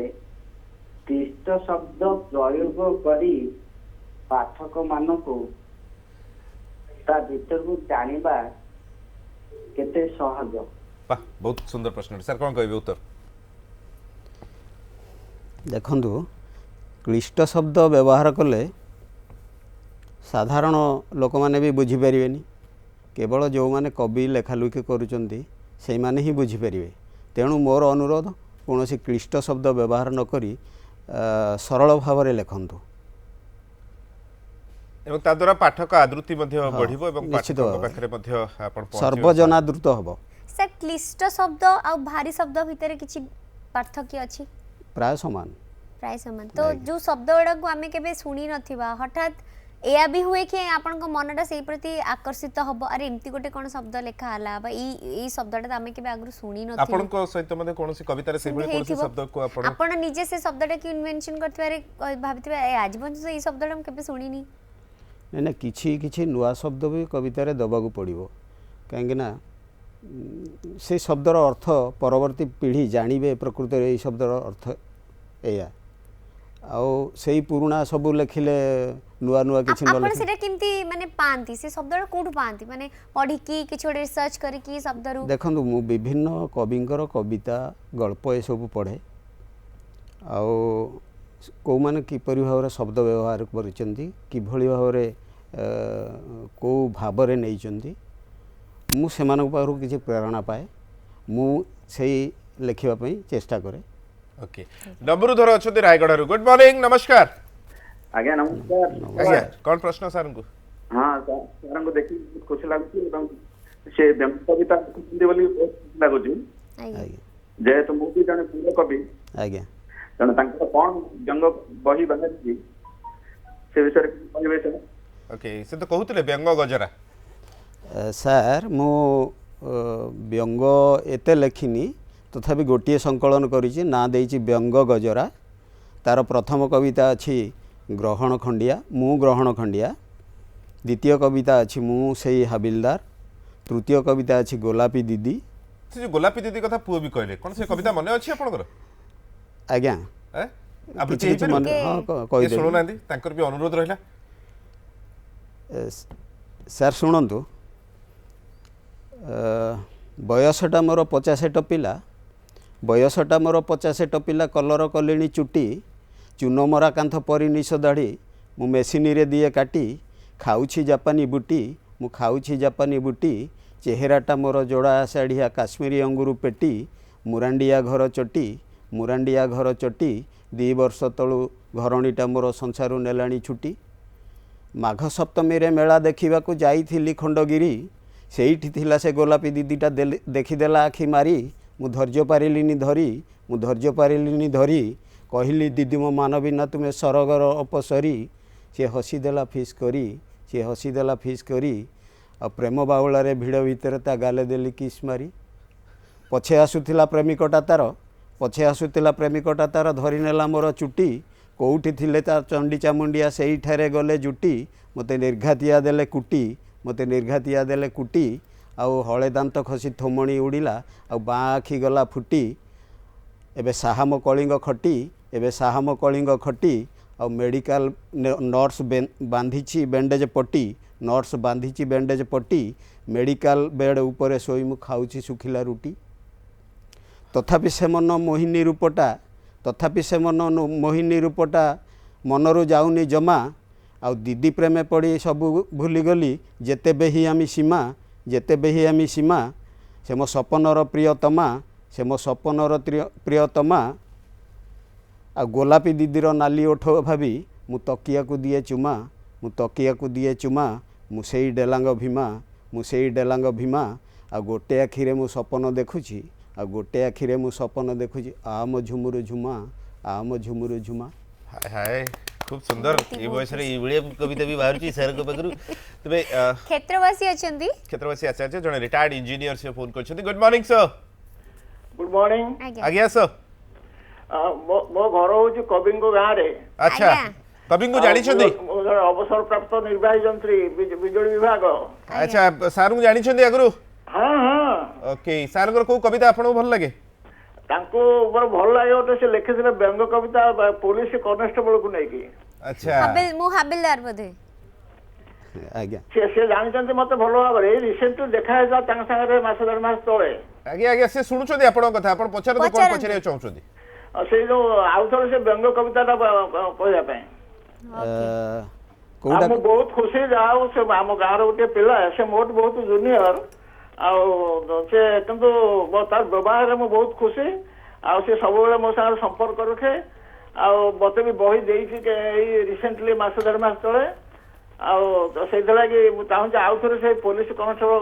क्लिष्ट शब्द प्रयोग करी पाठक मानक ता भीतर को जानिबा केते सहज? वाह बहुत सुंदर प्रश्न सर कौन कहबे उत्तर? देखंतु क्लिष्ट शब्द व्यवहार कले साधारण लोक माने भी बुझी परिवेनी केवल जो माने कवि लेखालुखी करूचंती से माने ही बुझी परिवे तेणु मोर अनुरोध कौन क्लिष्ट शब्द व्यवहार न करी सरल भाव में लिखंतु एवं ता द्वारा पाठक आदृति मध्ये बढ़िबो एवं पाठक पाखरे मध्ये आपण सर्वजनादृत हबो। सर क्लिष्ट शब्द आ भारी शब्द भितर किछि पार्थक्य अछि? प्राय समान तो जो शब्द गुड़ा को आमे केबे सुनी नथिबा हठात एया भी हुए कि आपन को मनटा सेही प्रति आकर्षित हबो अरे एम्ति गोटे कोन शब्द लेखा हला बा ई शब्दटा आमे केबे आगु सुनी नथि आपन को सहित मध्ये कोनसी कविता रे सेबळे कोनसी शब्द को आपण निजे से शब्दटा कि इन्वेंशन करतबारे भाबितबा आज बंत से ई शब्दटा हम केबे सुनीनी ना किछि किछि नुआ शब्द भी कविता रे दबागु पड़िबो काहेकि ना से शब्दर अर्थ परवर्ती पीढ़ी जानिबे प्रकृत रे ई शब्दर अर्थ एया आउ सेही पुराना सब लेखिले नुआ नुआ किछि न आपण सेटा किंती माने पांती से शब्दटा कोठु पांती माने पढी की किछि ओडे रिसर्च करी की शब्दरु देखंतु मु विभिन्न कविंकर कविता गल्प ए सब पढ़े आउ को माने किपरि भाव रे शब्द व्यवहार करिसेंती किभଳି भाव रे को भाव रे नैचंती मु सेमानक पाखरु किछि प्रेरणा पाए मु सेही लेखिबा पई चेष्टा करे। ओके डबरुधर अछते रायगढ़ गुड मॉर्निंग नमस्कार आज्ञा नमस्कार आज्ञा कौन प्रश्न सर को? हाँ सर को देखि खुशी लागुची एवं से व्यंग कविता लिखुଛନ୍ତି ବୋଲି ବହୁତ खुशी लागुची जेहेतु मु भी जने पूर्ण कवि आज्ञा जने तांकर कोन व्यंग बही बाहरी से विषय कहबे सर? ओके से तो कहउतले व्यंग गजरा सर मु व्यंग एते लेखिनी तथापि गोटे संकलन करिछि ना देइछि व्यंग गजरा तार प्रथम कविता अछि ग्रहण खंडिया मु ग्रहण खंडिया द्वितीय कविता अछि मु सेई हाबिलदार तृतीय कविता अछि गोलापी दीदी से जो गोलापी दीदी कथा पुओ भी कहले कोन से कविता मने अछि आपनकर? आज्ञा आप किछि किछि मन हां कहि दे सुनो नांदी तांकर भी अनुरोध रहिला सर सुनंतु बयसटा मोर 50 टपिला बयसटा मोर 50 टपिला कलर कलेणी चुटी चून मरा कांथ परी निश दाढ़ी मु मेसिनी रे दिए काटी खाऊछि जापानी बुटी मु खाऊछि जापानी बुटी चेहराटा मोर जोड़ा साढ़िया काश्मीरी अंगुरु पेटी मुरांडिया घर चटी 2 वर्ष तलु घरणीटा मोर संसारु नेलाणी छुटी माघ सप्तमी रे मेला देखिबाकू जाइथिली खंडगिरी ସେଇଠି ଥିଲା ସେ ଗୋଲାପୀ ଦିଦିଟା ଦେଖିଦେଲା ଆଖି ମାରି ମୁଁ ଧୈର୍ଯ୍ୟ ପାରିଲିନି ଧରି କହିଲି ଦିଦି ମୋ ମାନ ବିନା ତୁମେ ସରଗର ଅପସରି ସିଏ ହସିଦେଲା ଫିସ୍ କରି ଆଉ ପ୍ରେମ ବାଉଳାରେ ଭିଡ଼ ଭିତରେ ତା ଗାଲେ ଦେଲି କିସ୍ ମାରି ପଛେ ଆସୁଥିଲା ପ୍ରେମିକଟା ତାର ଧରି ନେଲା ମୋର ଚୁଟି କେଉଁଠି ଥିଲେ ତା ଚଣ୍ଡୀ ଚାମୁଣ୍ଡିଆ ସେଇଠାରେ ଗଲେ ଜୁଟି ମୋତେ ନିର୍ଘାତିଆ ଦେଲେ କୁଟି ଆଉ ହଳେ ଦାନ୍ତ ଖସି ଥୋମଣି ଉଡ଼ିଲା ଆଉ ବାଁ ଆଖି ଗଲା ଫୁଟି ଏବେ ସାହାମ କଳିଙ୍ଗ ଖଟି ଆଉ ମେଡ଼ିକାଲ ନର୍ସ ବାନ୍ଧିଛି ବ୍ୟାଣ୍ଡେଜ୍ ପଟି ମେଡ଼ିକାଲ ବେଡ଼ ଉପରେ ଶୋଇ ମୁଁ ଖାଉଛି ଶୁଖିଲା ରୁଟି ତଥାପି ସେ ମୋହିନୀ ରୂପଟା ମନରୁ ଯାଉନି ଜମା ଆଉ ଦିଦି ପ୍ରେମେ ପଡ଼ି ସବୁ ଭୁଲିଗଲି ଯେତେବେ ହିଁ ଆମେ ସୀମା ସେ ମୋ ସପନର ପ୍ରିୟତମା ଆଉ ଗୋଲାପୀ ଦିଦିର ନାଲି ଓଠ ଭାବି ମୁଁ ତକିଆକୁ ଦିଏ ଚୁମା ମୁଁ ସେଇ ଡେଲାଙ୍ଗ ଭୀମା ଆଉ ଗୋଟେ ଆଖିରେ ମୁଁ ସପନ ଦେଖୁଛି ଆମ ଝୁମୁରୁ ଝୁମା हाय खूब सुंदर ये वॉइस रे इबळे कविता भी बाहर छी सर को बगरु तबे क्षेत्रवासी अछंती आचार्य जने रिटायर्ड इंजीनियर से फोन करछंती good morning sir good morning आज्ञा सर मो घर होची कबिंगो गां रे अच्छा कबिंगो जानि छथि अवसर प्राप्त निर्वाही यंत्री बिजली विभाग अच्छा सर को जानि छथि अगरु हां हां ओके सर को कविता आपन भल लागे तांको बर भल लागे तो से लिखिथिले व्यंग कविता पुलिस कांस्टेबल को नै की अच्छा हबिलदार बधे आज्ञा से जानिचंती मते भल भाबरे रिसेंटली देखा जा तांग संगे मास दर मास तळे आज्ञा से सुनुछथि आपन कथा आपन पछर तो कोन पछरे चाहछथि से जो आउथर से व्यंग कविताटा कहया पे कोडा हम बहुत खुशी जाओ से हम गाँव गोटे पिला से मोट बहुत जूनियर से किंतु तार व्यवहार में बहुत खुशी से सब मो सागर संपर्क रखे मत भी बही देती रिसेंटली मास देढ़ मास तले से चाहूँ आउ थे से पुलिस कांस्टेबल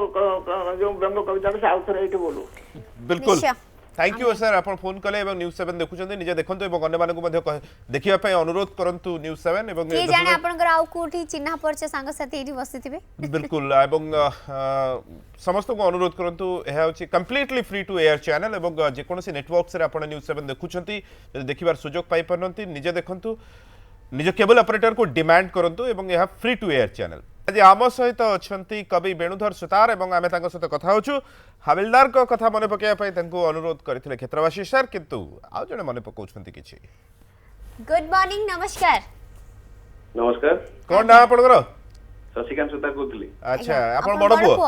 जो व्यंग कविता से आउ थे ये बोलू बिल्कुल थैंक यू सर आप फोन कले न्यूज 7 देखुं निजे देखु अन्य मानक देखा अनुरोध करूँ न्यूज 7 जाने आपनकर आउ कोठी चिन्हा परिचय सांग साथी एठी बसिथिबे बिल्कुल समस्त को अनुरोध करूँ यह हूँ completely free to air channel और जेकोसी नेटवर्क से आप न्यूज 7 देखुं देखिबार सुजोग पाई पारनती निजे देखंतु निज केबल ऑपरेटर को डिमांड करंतु एवं यह फ्री टू एयर चैनल आज आम सहित अच्छा कवि वेणुधर सुतार और आम सहित कथा होचु हविलदार को कथा मन पकाइबा अनुरोध करथिले क्षेत्रवासी सर किंतु आउ जने मन पकाउछंती किछि गुड मॉर्निंग नमस्कार कोन ना आपनकर शशिकांत सुतार कहतली अच्छा आपन बड़ पुओ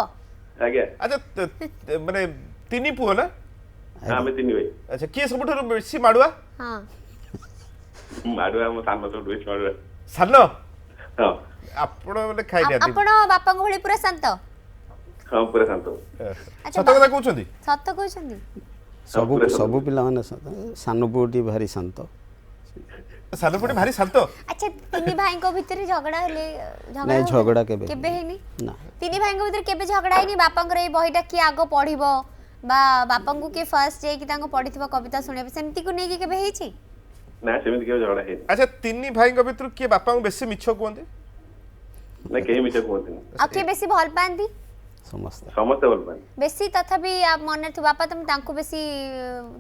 आज्ञा अच्छा माने तिनी पुओ ना हमें तीन भाई अच्छा किए सबठर बेसी माडुआ हां माडुआ हम सानो तो बेसी माडुआ सानो हां आपण माने खाइ दिया आपण बापांग भଳି पूरा शांत हां पूरा शांत सत कथा कहउछंती सत कहउछंती सब पिला माने सानो पुटी भारी शांत सानो पुटी भारी शांत अच्छा तिनी भाई को भीतर झगड़ा हेले नहीं झगड़ा केबे हेनी ना तिनी भाई को भीतर केबे झगड़ा हेनी बापांगर ए बहिटा की आगो पढिबो बा बापांगु के फर्स्ट जे कि तांको पढिथिबा कविता सुनेबे सेमती को नै कि केबे हेछि ना सेमती के झगड़ा हे अच्छा तिनी भाई को भीतर के बापांगु बेसी मिछो कोंते ना के मिछो कोंते आ के बेसी भल पांदी समस्त भल पाए बेसी तथापि आप मन थु बापा तुम तांको बेसी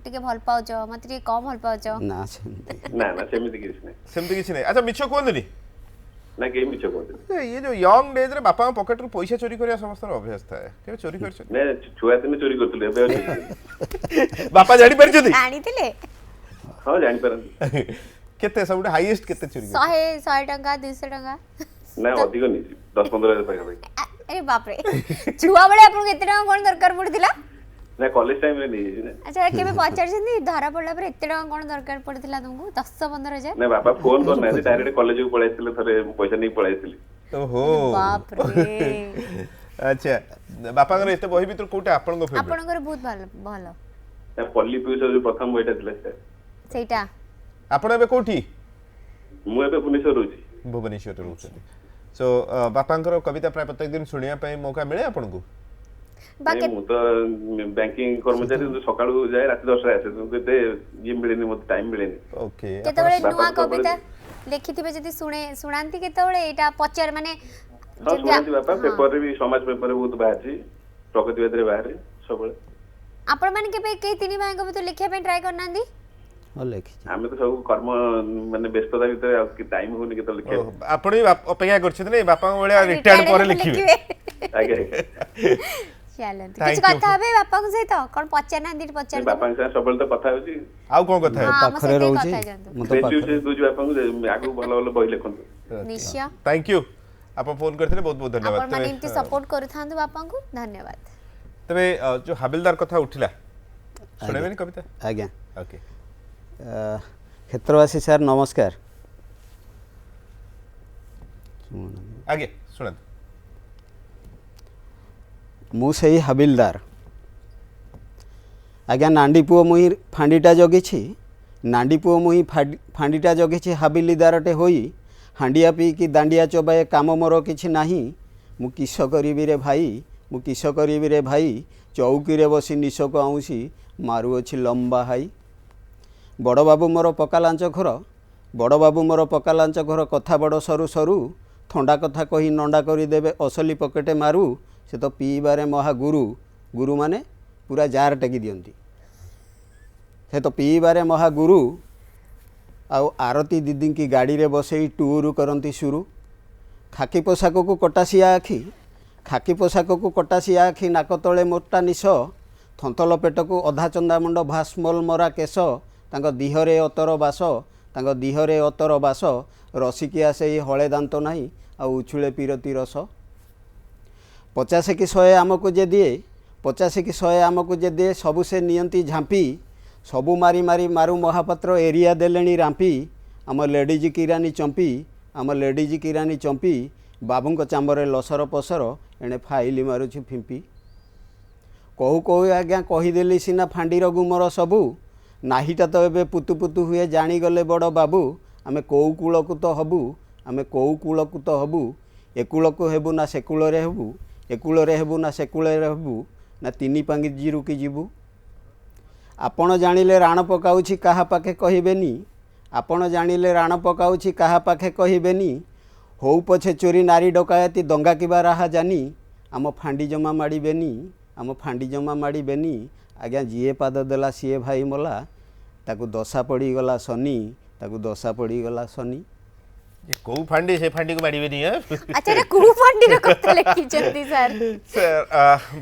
टिके भल पाउ छ मते टिके कम भल पाउ छ ना सेमती ना सेमती किछ नै अच्छा मिछो कोंदनी ना के मिछो कोंते ये जो यंग डेज रे बापा पॉकेट रो पैसा चोरी करिया समस्त अभ्यास था के चोरी करछ नै छुआ दिन चोरी करतले एबे बापा जानि परछथि आनिथिले हां जानि परन केते सबटा हाईएस्ट केते चोरी 100 टका 200 टका ना अधिक नहीं 10-15 हजार पाखा भाई अरे बाप रे छुआ बळे आपन केते टका कोन दरकार पड़थिला ना कॉलेज टाइम रे नहीं ना अच्छा केबे पचार जंदी धरा पड़ला पर एते टका कोन दरकार पड़थिला तुमको 10-15 हजार ना बापा फोन करना डायरेक्ट कॉलेज को पळाइथिले थरे पैसा नहीं पळाइथिले ओहो बाप रे अच्छा बापा गर एते बही भीतर कोटा आपन को फेवरेट आपन कर बहुत भलो भलो ना पल्ली पिउस जो प्रथम बहिटा थिला सेटा आपन एबे कोठी मु एबे भुवनेश्वर रहउछथि सो बापांकर कविता प्राय प्रत्येक दिन सुनिया पई मौका मिले आपन को बाकी ମୁଁ ତ ବ୍ୟାଙ୍କିଂ କର୍ମଚାରୀ କିନ୍ତୁ ସକାଳୁ ଯାଏ ରାତି 10ରେ ଆସେ କିନ୍ତୁ ଏତେ ଇଏ ମିଳେନି ମୋତେ ଟାଇମ୍ ମିଳେନି। ଓକେ କେତେବେଳେ ବାପା ନୂଆ ସବୁବେଳେ- କବିତା ଲେଖିଥିବେ ଯଦି ଶୁଣାନ୍ତି କେତେବେଳେ ଏଇଟା ପଚାର ମାନେ ହଁ ଶୁଣନ୍ତି ବାପା ପେପରରେ ବି ସମାଜ ପେପରରେ ବହୁତ ବାହାରିଛି ପ୍ରଗତିବାଦୀରେ ବାହାରେ ସବୁବେଳେ। ଆପଣ ମାନେ କେବେ କେହି ତିନି ଭାଇଙ୍କ ଭିତରେ ଲେଖିବା ପାଇଁ ଟ୍ରାଏ କରିନାହାନ୍ତି? ହଁ ଲେଖିଛି। ଆମେ ତ ସବୁ କର୍ମ ମାନେ ବ୍ୟସ୍ତତା ଭିତରେ ଆଉ ଟାଇମ୍ ହଉନି କେତେବେଳେ ଲେଖିବା। ଆପଣ ବି ଅପେକ୍ଷା କରିଛନ୍ତି ନା ବାପାଙ୍କ ଭଳିଆ ରିଟାୟାର୍ଡ ପରେ ଲେଖିବେ। ଆଜ୍ଞା ଚାଲନ୍ତୁ Thank କିଛି you. କଥା ହେବେ ବାପାଙ୍କ ସହିତ କଣ ପଚାରିନାହାନ୍ତି ପଚାରିଦେବେ। ବାପାଙ୍କ ସାଙ୍ଗେ ସବୁବେଳେ ତ କଥା ହଉଛି। ଆଉ କଣ କଥା ହଁ, ହେବେ? ଆମ ପାଖରେ ସହିତ ରହୁଛି କଥା ହେଇଯାଆନ୍ତୁ। ମୁଁ ତ ବେଷ୍ଟ ପାଖରେ ୱିଶେସ୍ ଦଉଛି ବାପାଙ୍କୁ ଯେ ଆଗକୁ ଭଲ ଭଲ ବହି ଲେଖନ୍ତୁ। ନିଶ୍ଚୟ ଥ୍ୟାଙ୍କ ୟୁ ଆପଣ ଫୋନ କରିଥିଲେ ବହୁତ ବହୁତ ଧନ୍ୟବାଦ। ଆପଣ ମାନେ ଏମିତି ସପୋର୍ଟ କରୁଥାନ୍ତୁ ବାପାଙ୍କୁ ଧନ୍ୟବାଦ। ତେବେ ଯୋଉ ହାବିଲଦାର କଥା ଉଠିଲା ଶୁଣେଇବେନି କବିତା? ଆଜ୍ଞା। ଓକେ କ୍ଷେତ୍ରବାସୀ ସାର୍ ନମସ୍କାର। ଆଜ୍ଞା ଶୁଣନ୍ତୁ। ମୁଁ ସେଇ ହାବିଲଦାର ଆଜ୍ଞା ନାଣ୍ଡି ପୁଅ ମୁହିଁ ଫାଣ୍ଡିଟା ଜଗିଛି ନାଣ୍ଡି ପୁଅ ମୁହିଁ ଫାଣ୍ଡିଟା ଜଗିଛି ହାବିଲିଦାରଟେ ହୋଇ ହାଣ୍ଡିଆ ପିଇକି ଦାଣ୍ଡିଆ ଚବାଏ କାମ ମୋର କିଛି ନାହିଁ ମୁଁ କିସ କରିବି ରେ ଭାଇ ମୁଁ କିସ କରିବି ରେ ଭାଇ ଚଉକିରେ ବସି ନିଶକୁ ଆଉଁସି ମାରୁଅଛି ଲମ୍ବା ହାଇ ବଡ଼ବାବୁ ମୋର ପକ୍କା ଲାଞ୍ଚ ଘର ବଡ଼ବାବୁ ମୋର ପକ୍କା ଲାଞ୍ଚ ଘର କଥା ବଡ଼ ସରୁ ସରୁ ଥଣ୍ଡା କଥା କହି ନଣ୍ଡା କରିଦେବେ ଅସଲି ପକେଟେ ମାରୁ ସେ ତ ପିଇବାରେ ମହାଗୁରୁ ଗୁରୁମାନେ ପୁରା ଜାର ଟେକି ଦିଅନ୍ତି ସେ ତ ପିଇବାରେ ମହାଗୁରୁ ଆଉ ଆରତୀ ଦିଦିଙ୍କି ଗାଡ଼ିରେ ବସେଇ ଟୁରୁ କରନ୍ତି ସୁରୁ ଖାକି ପୋଷାକକୁ କଟାସିଆ ଆଖି ନାକ ତଳେ ମୋଟା ନିଶ ଥନ୍ତଲ ପେଟକୁ ଅଧା ଚନ୍ଦା ମୁଣ୍ଡ ଭାସ୍ମଲ ମରା କେଶ ତାଙ୍କ ଦିହରେ ଅତର ବାସ ରସିକିଆ ସେଇ ହଳେ ଦାନ୍ତ ନାହିଁ ଆଉ ଉଛୁଳେ ପିରତି ରସ 50 କି 100 ଆମକୁ ଯେ ଦିଏ ସବୁ ସେ ନିଅନ୍ତି ଝାମ୍ପି ସବୁ ମାରି ମାରି ମାରୁ ମହାପାତ୍ର ଏରିଆ ଦେଲେଣି ରାମ୍ପି ଆମ ଲେଡ଼ିଜ କିରାନୀ ଚମ୍ପି ବାବୁଙ୍କ ଚାମ୍ବରେ ଲସର ପସର ଏଣେ ଫାଇଲି ମାରୁଛି ଫିମ୍ପି କହୁ କହୁ ଆଜ୍ଞା କହିଦେଲି ସିନା ଫାଣ୍ଡିର ଗୁମର ସବୁ ନାହିଟା ତ ଏବେ ପୁତୁ ପୁତୁ ହୁଏ ଜାଣିଗଲେ ବଡ଼ ବାବୁ ଆମେ କୋଉ କୂଳକୁ ତ ହବୁ ଏକୂଳକୁ ହେବୁ ନା ସେକୂଳରେ ହେବୁ ନା ତିନି ପାଙ୍ଗିଜିରୁ କି ଯିବୁ ଆପଣ ଜାଣିଲେ ରାଣ ପକାଉଛି କାହା ପାଖେ କହିବେନି ହଉ ପଛେ ଚୋରି ନାରୀ ଡକାୟତି ଦଙ୍ଗା କିବା ରାହା ଜାନି ଆମ ଫାଣ୍ଡି ଜମା ମାଡ଼ିବେନି ଆଜ୍ଞା ଯିଏ ପାଦ ଦେଲା ସିଏ ଭାଇ ମଲା ତାକୁ ଦଶା ପଡ଼ିଗଲା ଶନି କୋଉ ଫାଣ୍ଡି ସେ ଫାଣ୍ଡିକୁ ମାଡ଼ିବେନି। ଆଚ୍ଛା ଏଟା କୋଉ ଫାଣ୍ଡିର କଥା ଲେଖିଛନ୍ତି ସାର୍?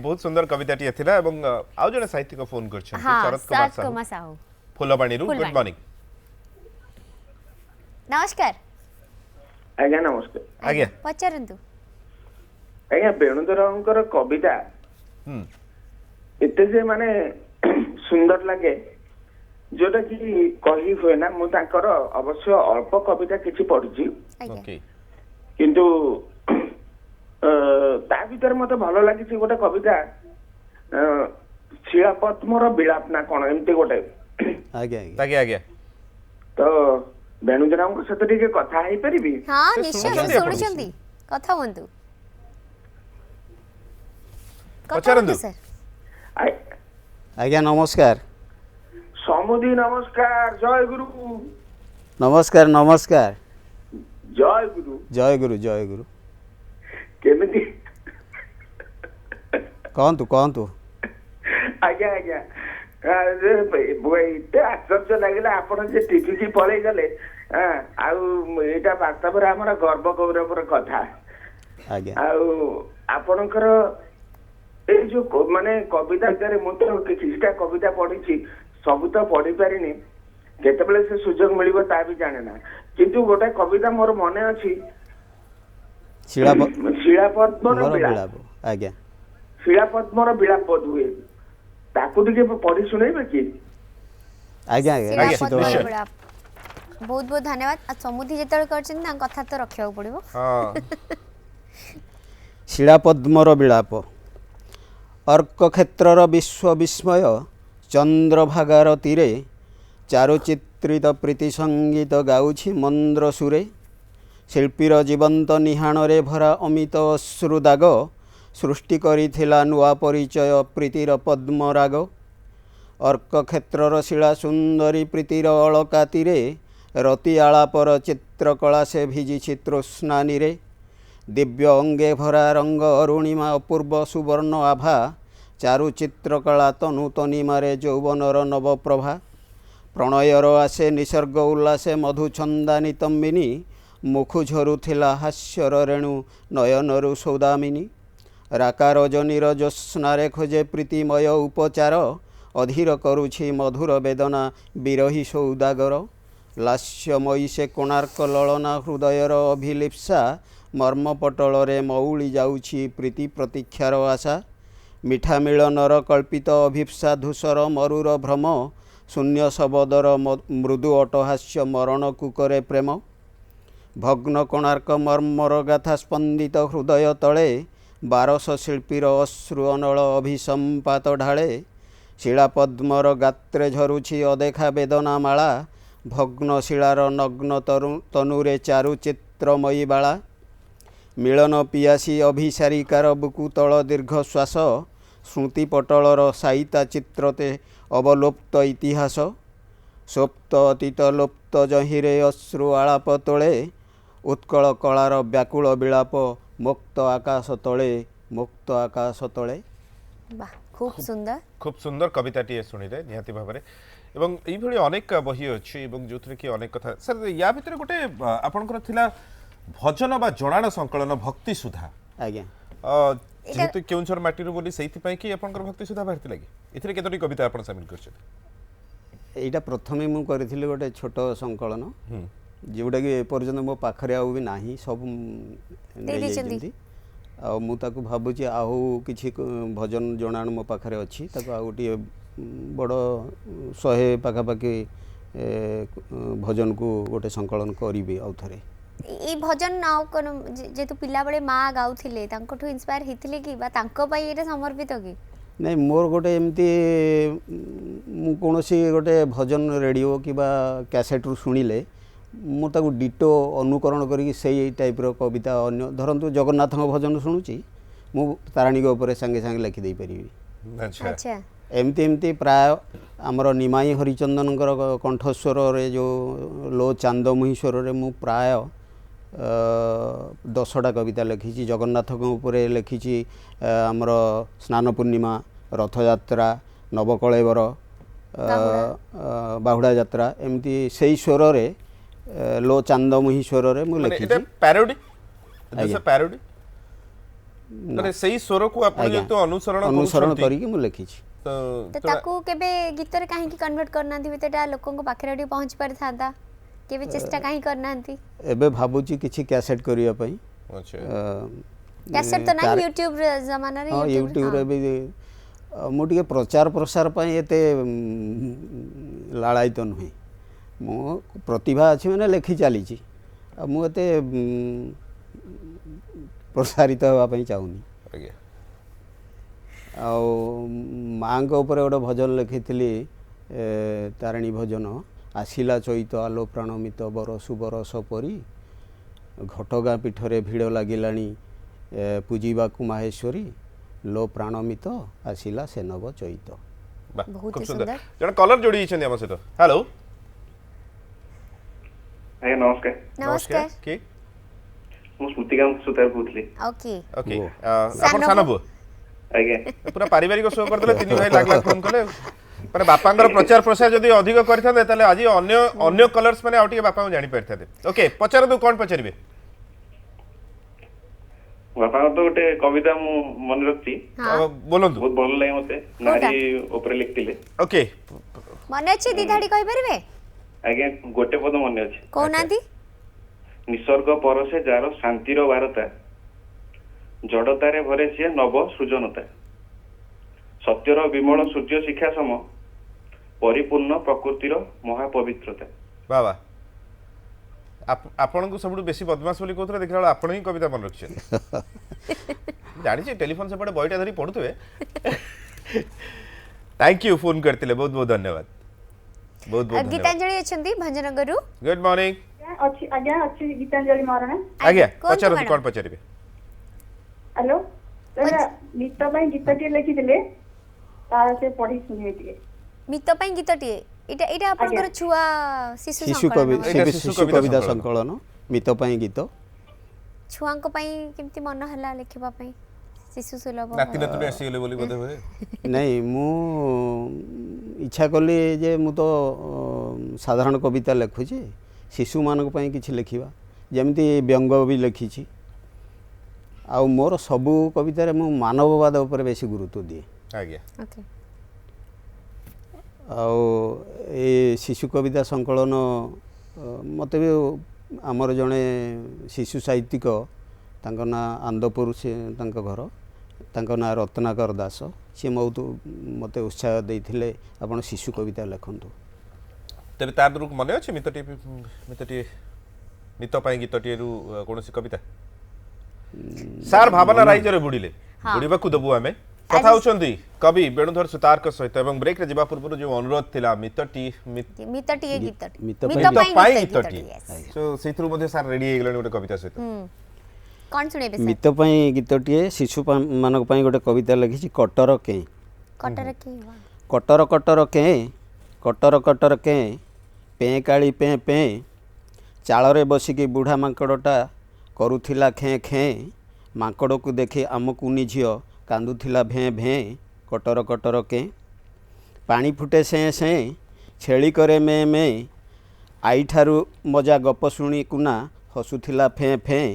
ବହୁତ ସୁନ୍ଦର କବିତାଟି ଥିଲା ଏବଂ ଆଉ ଜଣେ ସାହିତ୍ୟିକ ଫୋନ କରିଛନ୍ତି ହଁ ଶରତ ସାର୍ କୁମାର କୁମାର ସାହୁ ସାହୁ ଫୁଲବାଣୀରୁ ଗୁଡ୍ ଫୁଲବାଣୀ। ମର୍ଣ୍ଣିଂ। ନମସ୍କାର ଆଜ୍ଞା ନମସ୍କାର। ଆଜ୍ଞା ପଚାରନ୍ତୁ। ଆଜ୍ଞା ବେଣୁଧରଙ୍କର କବିତା ଏତେ ଯେ ମାନେ ସୁନ୍ଦର ଲାଗେ ଯୋଉଟା କି କହି ହୁଏ ନା ମୁଁ ତାଙ୍କର ଅବଶ୍ୟ ଅଳ୍ପ କବିତା କିଛି ପଢିଛି ଆଜ୍ଞା ଓକେ କିନ୍ତୁ ତା ଭିତରେ ମତେ ଭଲ ଲାଗିଛି ଗୋଟେ କବିତା ଶିଳାପଦ୍ମର ବିଳାପ ନା କଣ ଏମିତି ଗୋଟେ ଆଜ୍ଞା ଆଜ୍ଞା ତ ବେଣୁଧରଙ୍କ ସହିତ ଟିକେ କଥା ହେଇପାରିବି? ହଁ ସେ ନିଶ୍ଚୟ ଶୁଣୁଛନ୍ତି ଶୁଣୁଛନ୍ତି କଥା ହୁଅନ୍ତୁ ପଚାରନ୍ତୁ। ସାର୍। ଆଜ୍ଞା ନମସ୍କାର ସମୁଦି ନମସ୍କାର ଜୟ ଗୁରୁ ନମସ୍କାର ଜୟ ଗୁରୁ ଜୟ ଗୁରୁ କେମିତି କୁହନ୍ତୁ ଆଜ୍ଞା ଏତେ ଆଶ୍ଚର୍ଯ୍ୟ ଲାଗିଲା ଆପଣ ଯେ ଟିଭିକି ପଳେଇ ଗଲେ ଆଉ ଏଇଟା ବାସ୍ତବରେ ଆମର ଗର୍ବ ଗୌରବର କଥା। ଆଜ୍ଞା ଆଉ ଆପଣଙ୍କର ଏଇ ଯୋଉ ମାନେ କବିତା ଭିତରେ ମୁଁ ତ କିଛିଟା କବିତା ପଢିଛି ସବୁ ତ ପଢି ପାରିନି କେତେବେଳେ ସେ ସୁଯୋଗ ମିଳିବ ତା ବି ଜାଣେ ନା କିନ୍ତୁ ଗୋଟେ କବିତା ମୋର ମନେ ଅଛି ଶିଳାପଦ୍ମର ବିଳାପ ଆଜ୍ଞା ଶିଳାପଦ୍ମର ବିଳାପ ହୁଏ ତାକୁ ଟିକେ ପଢି ଶୁଣେଇବେ କି? ଆଜ୍ଞା ବହୁତ ବହୁତ ଧନ୍ୟବାଦ। ଆଉ ସମୁଦି ଯେତେବେଳେ କରିଛନ୍ତି ତାଙ୍କ କଥା ତ ରଖିବାକୁ ପଡିବ। ଶିଳାପଦ୍ମର ବିଳାପ ଅର୍କ କ୍ଷେତ୍ରର ବିଶ୍ୱ ବିସ୍ମୟ ଚନ୍ଦ୍ରଭାଗାର ତୀରେ ଚାରୁଚିତ୍ରିତ ପ୍ରୀତି ସଙ୍ଗୀତ ଗାଉଛି ମନ୍ଦ୍ର ସୁରେ ଶିଳ୍ପୀର ଜୀବନ୍ତ ନିହାଣରେ ଭରା ଅମିତ ଅଶ୍ରୁ ଦାଗ ସୃଷ୍ଟି କରିଥିଲା ନୂଆ ପରିଚୟ ପ୍ରୀତିର ପଦ୍ମରାଗ। ଅର୍କ କ୍ଷେତ୍ରର ଶିଳା ସୁନ୍ଦରୀ ପ୍ରୀତିର ଅଳକାତିରେ, ରତି ଆଳାପର ଚିତ୍ରକଳା ସେ ଭିଜିଛି ତୃଷ୍ଣାନିରେ। ଦିବ୍ୟ ଅଙ୍ଗେ ଭରା ରଙ୍ଗ ଅରୁଣିମା ଅପୂର୍ବ ସୁବର୍ଣ୍ଣ ଆଭା, ଚାରୁ ଚିତ୍ରକଳା ତନୁ ତନିମାରେ ଯୌବନର ନବପ୍ରଭା। ପ୍ରଣୟର ଆସେ ନିସର୍ଗ ଉଲ୍ଲାସେ ମଧୁଛନ୍ଦାନୀ ତମ୍ବିନୀ, ମୁଖୁ ଝରୁଥିଲା ହାସ୍ୟର ରେଣୁ ନୟନରୁ ସୌଦାମିନୀ। ରାକା ରଜନୀର ଜ୍ୟୋତ୍ସ୍ନାରେ ଖୋଜେ ପ୍ରୀତିମୟ ଉପଚାର, ଅଧୀର କରୁଛି ମଧୁର ବେଦନା ବିରହୀ ସୌଦାଗର। ଲାସ୍ୟମୟୀ ସେ କୋଣାର୍କ ଲଳନା ହୃଦୟର ଅଭିଲିପ୍ସା, ମର୍ମପଟଳରେ ମଉଳି ଯାଉଛି ପ୍ରୀତି ପ୍ରତୀକ୍ଷାର ଆଶା। ମିଠା ମିଳନର କଳ୍ପିତ ଅଭିପ୍ସା ଧୂସର ମରୁର ଭ୍ରମ, ଶୂନ୍ୟ ଶବଦର ମୃଦୁ ଅଟହାସ୍ୟ ମରଣକୁ କରେ ପ୍ରେମ। ଭଗ୍ନ କୋଣାର୍କ ମର୍ମର ଗାଥା ସ୍ପନ୍ଦିତ ହୃଦୟ ତଳେ, ବାରଶ ଶିଳ୍ପୀର ଅଶ୍ରୁ ଅନଳ ଅଭିସମ୍ପାତ ଢାଳେ। ଶିଳାପଦ୍ମର ଗାତ୍ରେ ଝରୁଛି ଅଦେଖା ବେଦନା ମାଳା, ଭଗ୍ନ ଶିଳାର ନଗ୍ନ ତନୁରେ ଚାରୁ ଚିତ୍ରମୟୀ ବାଳା। ମିଳନ ପିଆସୀ ଅଭିସାରିକାର ବୁକୁ ତଳ ଦୀର୍ଘଶ୍ୱାସ, ସ୍ମୃତି ପଟଳର ସାଇତା ଚିତ୍ରତେ ଅବଲୋପ୍ତ ଇତିହାସ। ସୋପ୍ତ ଅତୀତ ଲୋପ୍ତ ଜହିଁରେ ଅଶ୍ରୁ ଆଳାପ ତୋଳେ, ଉତ୍କଳ କଳାର ବ୍ୟାକୁଳ ବିଳାପ ମୁକ୍ତ ଆକାଶ ତଳେ, ମୁକ୍ତ ଆକାଶ ତଳେ। ବାহ খুব সুন্দর খুব সুন্দর কবিতাটিଏ শুଣିଲେ ନିହାତି ଭାବରେ। ଏବଂ এইଭଳି ଅନେକ ବହି ଅଛି ଏବଂ ଯେଉଁଥିରେ କି ଅନେକ କଥା। ସାର୍ ୟା ଭିତରେ ଗୋଟେ ଆପଣଙ୍କର ଥିଲା ଭଜନ ବା ଜଣାଣ ସଂକଳନ ଭକ୍ତି ସୁଧା। ଆଜ୍ଞା। ଯେହେତୁ କେଉଁଝର ମାଟିରୁ ବୋଲି ସେଇଥିପାଇଁ କି ଆପଣଙ୍କର ଭକ୍ତି ସୁଧା ବାହାରିଥିଲା କି? ଏଥିରେ କେତୋଟି କବିତା ଆପଣ ସାମିଲ କରିଛନ୍ତି? এইটা প্রথমে মু করেছিলি গোটে ছোট সংকলন, ଯେଉଁଟାକି ଏପର୍ଯ୍ୟନ୍ତ ମୋ ପାଖରେ ଆଉ ବି ନାହିଁ, ସବୁ ନେଇଯାଇଛନ୍ତି। ଆଉ ମୁଁ ତାକୁ ଭାବୁଛି ଆଉ କିଛି ଭଜନ ଜଣାଣ ମୋ ପାଖରେ ଅଛି, ତାକୁ ଆଉ ଗୋଟିଏ ବଡ଼ 100 ପାଖାପାଖି ଭଜନକୁ ଗୋଟେ ସଂକଳନ କରିବି ଆଉ ଥରେ। এই ভজন নাও কোন যেহেতু পিলাবেলে মা গাউଥିଲେ ତାଙ୍କଠୁ ইন্সপায়ার ହେଇଥିଲେ କି ବା ତାଙ୍କ ପାଇଁ ଏଟା ସମର୍ପିତ କି? ନାଇଁ, ମୋର ଗୋଟେ ଏମିତି ମୁଁ କୌଣସି ଗୋଟେ ଭଜନ ରେଡ଼ିଓ କିମ୍ବା କ୍ୟାସେଟ୍ରୁ ଶୁଣିଲେ ମୁଁ ତାକୁ ଡିଟୋ ଅନୁକରଣ କରିକି ସେଇ ଟାଇପ୍ର କବିତା, ଅନ୍ୟ ଧରନ୍ତୁ ଜଗନ୍ନାଥଙ୍କ ଭଜନ ଶୁଣୁଛି, ମୁଁ ତାରାଣୀଙ୍କ ଉପରେ ସାଙ୍ଗେ ସାଙ୍ଗେ ଲେଖିଦେଇପାରିବି। ଆଚ୍ଛା। ଏମିତି ପ୍ରାୟ ଆମର ନିମାଇଁ ହରିଚନ୍ଦନଙ୍କର କଣ୍ଠସ୍ୱରରେ ଯେଉଁ ଲୋ ଚାନ୍ଦମୁହିଁ ସ୍ୱରରେ ମୁଁ ପ୍ରାୟ 10ଟା କବିତା ଲେଖିଛି। ଜଗନ୍ନାଥଙ୍କ ଉପରେ ଲେଖିଛି ଆମର ସ୍ନାନ ପୂର୍ଣ୍ଣିମା, ରଥଯାତ୍ରା, ନବକଳେବର, ବାହୁଡ଼ା ଯାତ୍ରା, ଏମିତି ସେଇ ସ୍ୱରରେ ଲୋ ଚାନ୍ଦମୁହିଁ ସ୍ୱରରେ ମୁଁ ଲେଖିଛି। ପ୍ୟାରୋଡି ପ୍ୟାରୋଡି ମାନେ ସେଇ ସ୍ୱରକୁ ଆପଣ ଯେହେତୁ ଅନୁସରଣ କରିକି ମୁଁ ଲେଖିଛି। ତ ତାକୁ କେବେ ଗୀତରେ କାହିଁକି କନଭର୍ଟ କରିନାହାନ୍ତି? ଏଟା ଲୋକଙ୍କ ପାଖରେ ଟିକେ ପହଞ୍ଚି ପାରିଥାନ୍ତା, କେବେ ଚେଷ୍ଟା କାହିଁ କରିନାହାନ୍ତି? ଏବେ ଭାବୁଛି କିଛି କ୍ୟାସେଟ୍ କରିବା ପାଇଁ। କ୍ୟାସେଟ୍ ତ ନାହିଁ, ୟୁଟ୍ୟୁବ ଜମାନାରେ ୟୁଟ୍ୟୁବରେ ବି ମୁଁ ଟିକେ ପ୍ରଚାର ପ୍ରସାର ପାଇଁ ଏତେ ଲାଳାୟିତ ନୁହେଁ। ମୁଁ ପ୍ରତିଭା ଅଛି ମାନେ ଲେଖି ଚାଲିଛି, ଆଉ ମୁଁ ଏତେ ପ୍ରସାରିତ ହେବା ପାଇଁ ଚାହୁଁନି। ଆଉ ମାଙ୍କ ଉପରେ ଗୋଟେ ଭଜନ ଲେଖିଥିଲି, ତାରିଣୀ ଭଜନ। ଆସିଲା ଚୈତ ଆଲୋ ପ୍ରାଣମିତ ବରଷୁ ବରଷ ପରି, ଘଟଗାଁ ପୀଠରେ ଭିଡ଼ ଲାଗିଲାଣି ପୂଜିବାକୁ ମାହେଶ୍ୱରୀ, ଲୋ ପ୍ରାଣମିତ ଆସିଲା ସେ ନବ ଚୈତ। ବହୁତ ସୁନ୍ଦର। ଜଣେ କଲର ଯୋଡ଼ି ହେଇଛନ୍ତି ଆମ ସହିତ। ହ୍ୟାଲୋ ଆଜ୍ଞା, ନମସ୍କାର। ନମସ୍କାର। କି ମୁଁ ସ୍ମୃତିକାନ୍ତ ସୁତାର କହୁଥିଲି। ଓକେ ଓକେ, ଆପଣ ସାନ ପୁଅ? ଆଜ୍ଞା। ପୁରା ପାରିବାରିକ ଶୋ କରିଦେଲେ, 3 ଭାଇ ଲାଗ ଫୋନ କଲେ। ମାନେ ବାପାଙ୍କର ପ୍ରଚାର ପ୍ରସାର ଯଦି ଅଧିକ କରିଥାନ୍ତେ ତାହେଲେ ଆଜି ଅନ୍ୟ କଲର୍ସ ମାନେ ଆଉ ଟିକେ ବାପାଙ୍କୁ ଜାଣି ପାରିଥାନ୍ତେ। ଓକେ, ପଚାରନ୍ତୁ, କ'ଣ ପଚାରିବେ? ବାପାଙ୍କର ତ ଗୋଟେ କବିତା ମୁଁ ମନେ ରଖିଛି, ବୋଲନ୍ତୁ। ବହୁତ ଭଲ ଲାଗେ ମତେ, ନାରୀ ଉପରେ ଲେଖିଥିଲେ। ଓକେ, ମନେ ଅଛି? ଦି ଧାଡି କହିପାରିବେ? ଆଜ୍ଞା, ଗୋଟେ ପଦ ମନେ ଅଛି। କହୁନାହାନ୍ତି। ନିସର୍ଗ ପରସେ ଯାର ଶାନ୍ତିର ବାରତା, ଜଡ଼ତାରେ ଭରେ ସିଏ ନବ ସୃଜନତା, ସତ୍ୟର ବିମଳ ସୂର୍ଯ୍ୟ ଶିକ୍ଷା ସମ, ପରିପୂର୍ଣ୍ଣ ପ୍ରକୃତିର ମହାପବିତ୍ରତା। ବାବା, ଆପଣଙ୍କୁ ସବୁଠୁ ବେଶୀ ବଦମାସ ବୋଲି କହୁଥିଲେ, ଦେଖିଲା ବେଳକୁ ଆପଣ ହିଁ କବିତା ମନେ ରଖିଛନ୍ତି। ଜାଣିଛି ଟେଲିଫୋନ ସେପଟେ ବହିଟା ଧରି ପଢୁଥିବେ। थैंक यू, फोन करते बहुत बहुत धन्यवाद। बहुत बहुत गीतांजलि अछंती भंजनगरु। Good morning. अच्छी आज्ञा अच्छी गीतांजलि महाराणा। आज्ञा पचारନ୍ତୁ, कोन पचारिबे? हेलो गीत ପାଇଁ ଗୀତଟିଏ ଲେଖିଥିଲେ ତାର ସେ ପଢି ଶୁଣେଇ ଟିକେ ମିତ ପାଇଁ ଗୀତଟିଏ ଏଇଟା ଏଇଟା ଆପଣଙ୍କର ଛୁଆ ଶିଶୁ ଶିଶୁ ସଂକଳନ ଶିଶୁ କବିତା ସଂକଳନ ମିତ ପାଇଁ ଗୀତ ଛୁଆଙ୍କ ପାଇଁ କେମିତି ମନ ହେଲା ଲେଖିବା ପାଇଁ ଶିଶୁ ସୁଲଭ ନାତି ନାତୁଣୀ ଆସିଗଲେ ବୋଲି ବୋଧେ ହୁଏ ନାଇଁ ମୁଁ ଇଚ୍ଛା କଲି ଯେ ମୁଁ ତ ସାଧାରଣ କବିତା ଲେଖୁଛି ଶିଶୁମାନଙ୍କ ପାଇଁ କିଛି ଲେଖିବା ଯେମିତି ବ୍ୟଙ୍ଗ ବି ଲେଖିଛି ଆଉ ମୋର ସବୁ କବିତାରେ ମୁଁ ମାନବବାଦ ଉପରେ ବେଶୀ ଗୁରୁତ୍ୱ ଦିଏ ଆଜ୍ଞା ଓକେ ଆଉ ଏ ଶିଶୁ କବିତା ସଂକଳନ ମୋତେ ବି ଆମର ଜଣେ ଶିଶୁ ସାହିତ୍ୟିକ ତାଙ୍କ ନାଁ ଆନ୍ଦପୁର ସେ ତାଙ୍କ ଘର ତାଙ୍କ ନାଁ ରତ୍ନାକର ଦାସ ସିଏ ମୋତେ ଉତ୍ସାହ ଦେଇଥିଲେ ଆପଣ ଶିଶୁ କବିତା ଲେଖନ୍ତୁ ତେବେ ତାର ଦୂରକୁ ମନେ ଅଛି ମିତଟିଏ ମିତ ପାଇଁ ଗୀତଟିଏରୁ କୌଣସି କବିତା ସାର୍ ଭାବନା ରାଇଜରେ ବୁଡ଼ିଲେ ବୁଡ଼ିବାକୁ ଦେବୁ ଆମେ କଥା ହେଉଛନ୍ତି କବି ବେଣୁଧର ସୁତାରଙ୍କ ସହିତ ଏବଂ ବ୍ରେକ୍ରେ ଯିବା ପୂର୍ବରୁ ଯେଉଁ ଅନୁରୋଧ ଥିଲା ମିତଟିଏ ଗୀତଟି ମିତ ପାଇଁ ଗୀତଟିଏ ସେଇଥିରୁ ମଧ୍ୟ ସାର୍ ରେଡି ହେଇଗଲେଣି ଗୋଟେ କବିତା ସହିତ କଣ ଶୁଣେଇବେ ମିତ ପାଇଁ ଗୀତଟିଏ ଶିଶୁମାନଙ୍କ ପାଇଁ ଗୋଟେ କବିତା ଲେଖିଛି କଟର କେଁ କଟର କି କଟର କଟର କେଁ କଟର କଟର କେଁ ପେଁ କାଳି ପେଁ ପେଁ ଚାଳରେ ବସିକି ବୁଢ଼ା ମାଙ୍କଡ଼ଟା କରୁଥିଲା ଖେଁ ଖେଁ ମାଙ୍କଡ଼କୁ ଦେଖି ଆମ କୁନି ଝିଅ କାନ୍ଦୁଥିଲା ଭେଁ ଭେଁ କଟର କଟର କେଁ ପାଣି ଫୁଟେ ସେଁ ସେଁ ଛେଳି କରେ ମେଁ ମେଁ ଆଈଠାରୁ ମଜା ଗପ ଶୁଣି କୁନା ହସୁଥିଲା ଫେଁ ଫେଁ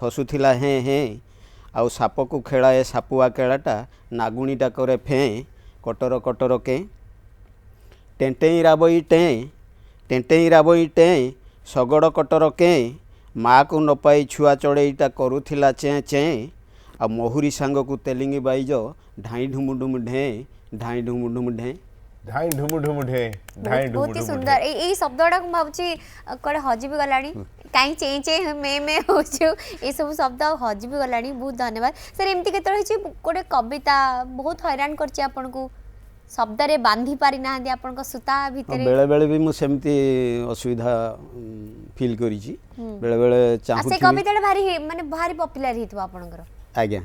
ହସୁଥିଲା ହେଁ ହେଁ ଆଉ ସାପକୁ ଖେଳାଏ ସାପୁଆ କେଳାଟା ନାଗୁଣୀଟା କରେ ଫେଁ କଟର କଟର କେଁ ଟେଣ୍ଟେଇ ରାବଇ ଟେଁ ଟେଣ୍ଟେଇ ରାବଇ ଟେଁ ଶଗଡ଼ କଟର କେଁ ମାଆକୁ ନ ପାଇ ଛୁଆ ଚଢ଼େଇଟା କରୁଥିଲା ଚେଁ ଚେଁ ଆଉ ମହୁରୀ ସାଙ୍ଗକୁ ତେଲିଙ୍ଗି ବାଇଜ ଢାଇଁ ଢୁମୁ ଢୁମୁ ଢେଁ ଢାଇଁ ଢୁମୁ ଢୁମୁ ଢେଁ ଧାଇଁ ଢୁମୁ ଢୁମୁ ଢେ ଧାଇଁ ଢୁମୁ ବହୁତ ହି ଢୁମୁ ସୁନ୍ଦର ଏଇ ଶବ୍ଦଟା ମୁଁ ଭାବୁଛି କୁଆଡ଼େ ହଜି ବି ଗଲାଣି କାହିଁ ଚେଁ ଚେଁ ମେ ମେ ହଉଛୁ ଏସବୁ ଶବ୍ଦ ଆଉ ହଜି ବି ଗଲାଣି ବହୁତ ଧନ୍ୟବାଦ ସାର୍ ଏମିତି କେତେବେଳେ ହେଇଛି ଗୋଟେ କବିତା ବହୁତ ହଇରାଣ କରିଛି ଆପଣଙ୍କୁ ଶବ୍ଦରେ ବାନ୍ଧି ପାରି ନାହାନ୍ତି ଆପଣଙ୍କ ସୂତା ଭିତରେ ବେଳେବେଳେ ବି ମୁଁ ସେମିତି ଅସୁବିଧା ଫିଲ୍ କରିଛି ବେଳେବେଳେ ସେ ଚାହୁଁଛି କବିତାଟା ଭାରି ମାନେ ଭାରି ପପୁଲାର ହେଇଥିବ ଆପଣଙ୍କର ଆଜ୍ଞା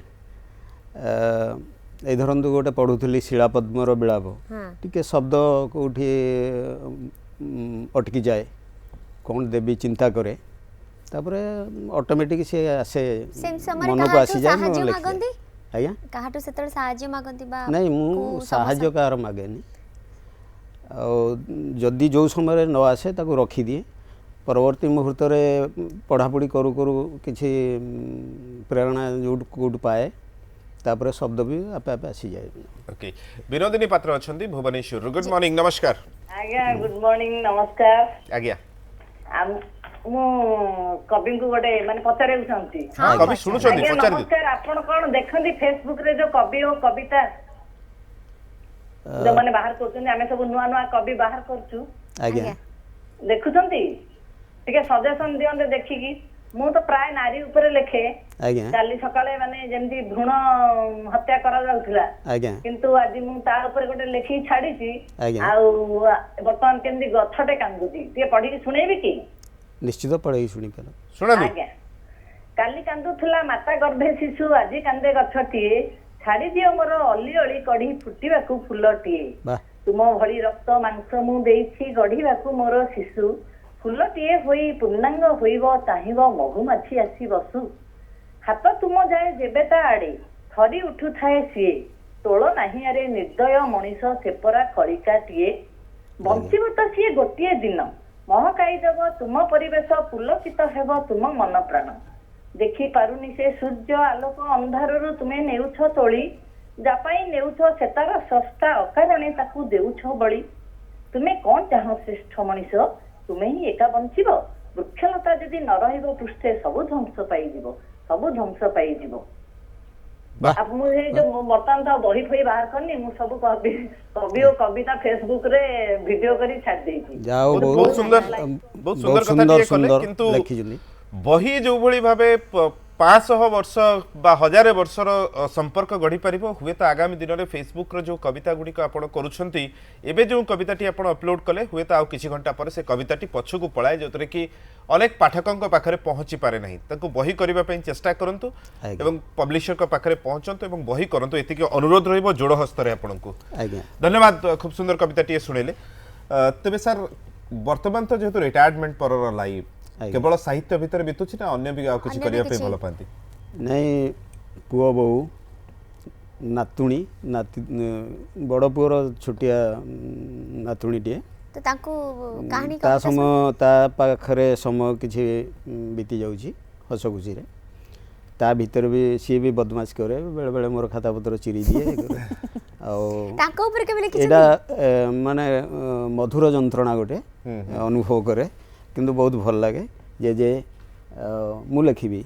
এই ধরন্তু গোটে পড়ুଥିଲି ଶିଳାପଦ୍ମର ବିଳାପ ଟିକେ ଶବ୍ଦ କେଉଁଠି ଅଟକି ଯାଏ କ'ଣ ଦେବି ଚିନ୍ତା କରେ ତାପରେ ଅଟୋମେଟିକ୍ ସେ ଆସେ ମନକୁ ଆସିଯାଏ ଆଜ୍ଞା କାହାଠୁ ସେତେବେଳେ ସାହାଯ୍ୟ ମାଗନ୍ତି ବା ନାଇଁ ମୁଁ ସାହାଯ୍ୟ କାହାର ମାଗେନି ଆଉ ଯଦି ଯେଉଁ ସମୟରେ ନ ଆସେ ତାକୁ ରଖିଦିଏ ପରବର୍ତ୍ତୀ ମୁହୂର୍ତ୍ତରେ ପଢ଼ାପଢ଼ି କରୁ କରୁ କିଛି ପ୍ରେରଣା ଯେଉଁଠୁ କେଉଁଠୁ ପାଏ तापर शब्द भी आपे आपे आसी जाए ओके विनोदिनी पात्र अछंती भुवनेश्वर गुड मॉर्निंग नमस्कार आज्ञा गुड मॉर्निंग नमस्कार आज्ञा मु कवि को गोटे माने पचारे उछंती हां कवि सुनु छंती पचारे नमस्कार आपण कोन देखंती फेसबुक रे जो कवि और कविता जो माने बाहर करछन हमें सब नुवा नुवा कवि बाहर करछु आज्ञा देखुछंती ठीक सजेशन दियंते देखि की मु तो प्राय नारी ऊपर लेखे काली सकाळे माने जेमती भ्रूण हत्या करा जाउथिला किंतु आज मु ता ऊपर गोटे लेखि छाडी छि आ वर्तमान केमती गछटे कांदुती ते पढी सुनेबी की निश्चित पढी सुनी कर सुनाबी आज्ञा काली कांदुथिला माता गर्भे शिशु आज कांदे गछटी छाडी दियो मोर अली अली कढी फुटीबाकू फुलटिए तुम भली रक्त मांस मु देइछि गढीबाकू मोर शिशु फुलटिए होई पूर्णांग होइब चाहिब मधुमाछी आसी बसु हाथ तुम जाए जेबेता आड़े थरी उठु थाए सीए तोल नाही आरे निर्दय मनीष सेपरा खड़िकाटिए बंचिब तो सीए गोटे दिन महकाईदेव तुम परिवेश पुलकित हेब तुम मन प्राण देखि पारुनी से सूर्य आलोक अंधारु तुमे नेउछ तोली जापाई नेउछ सेतार सस्ता अकारणे ताकू देउछ बळी तुमे कोन चाह श्रेष्ठ मनीष तुमे ही एका बंचिब वृक्षलता यदि न रहिब पृष्ठे सबु ध्वंस पाई जीवो सबु ध्वंस पाई जीवो आप मुझे जो बर्तमान तो बही फही बाहर करनी मु सब कवि और कविता फेसबुक रे वीडियो करी छाड़ देछि जाओ बहुत सुंदर कथा कले किंतु बही जो भली भाबे 500 वर्ष बा 1000 वर्षर संपर्क गढ़ी पारिबो हुए तो आगामी दिन में फेसबुक रो जो कविता गुड़ी आपण करूछंती एबे जो कविताटी आपण अपलोड कले हुए तो आउ किछि घंटा पर से कविताटी पछकु पळाए जोतरे कि अनेक पाठकଙ୍କ पाखरे पहुंची पारे नाही ताको बही करिबा पई चेष्टा करंतु एवं पब्लिशर को पाखरे पहुंचंतु एवं बही करंतु एतिके अनुरोध रहइबो जोड़ हस्तरे आपनकु धन्यवाद खूब सुंदर कविताटी सुनेले तबे सर वर्तमान तो जेतु रिटायरमेंट पर लाइफ केवल साहित्य भितर बितुछि ना अन्य भी कुछ करिया पे भल पांती नहीं पुओ बहु नातुणी बड़ पुअर छोटिया नातुणी टे तो तांको कहानी ता समय ता पाखरे समय किछि बीती जाउछि हस खुशी रे ता भीतर भी सी भी बदमाश करे बेले बेले मोर खाता पत्र चिरी दिए तांको ऊपर के लिखि एडा माने मधुर जंत्रणा गोटे अनुभव करे किंतु बहुत भल लगे जे मु लिखी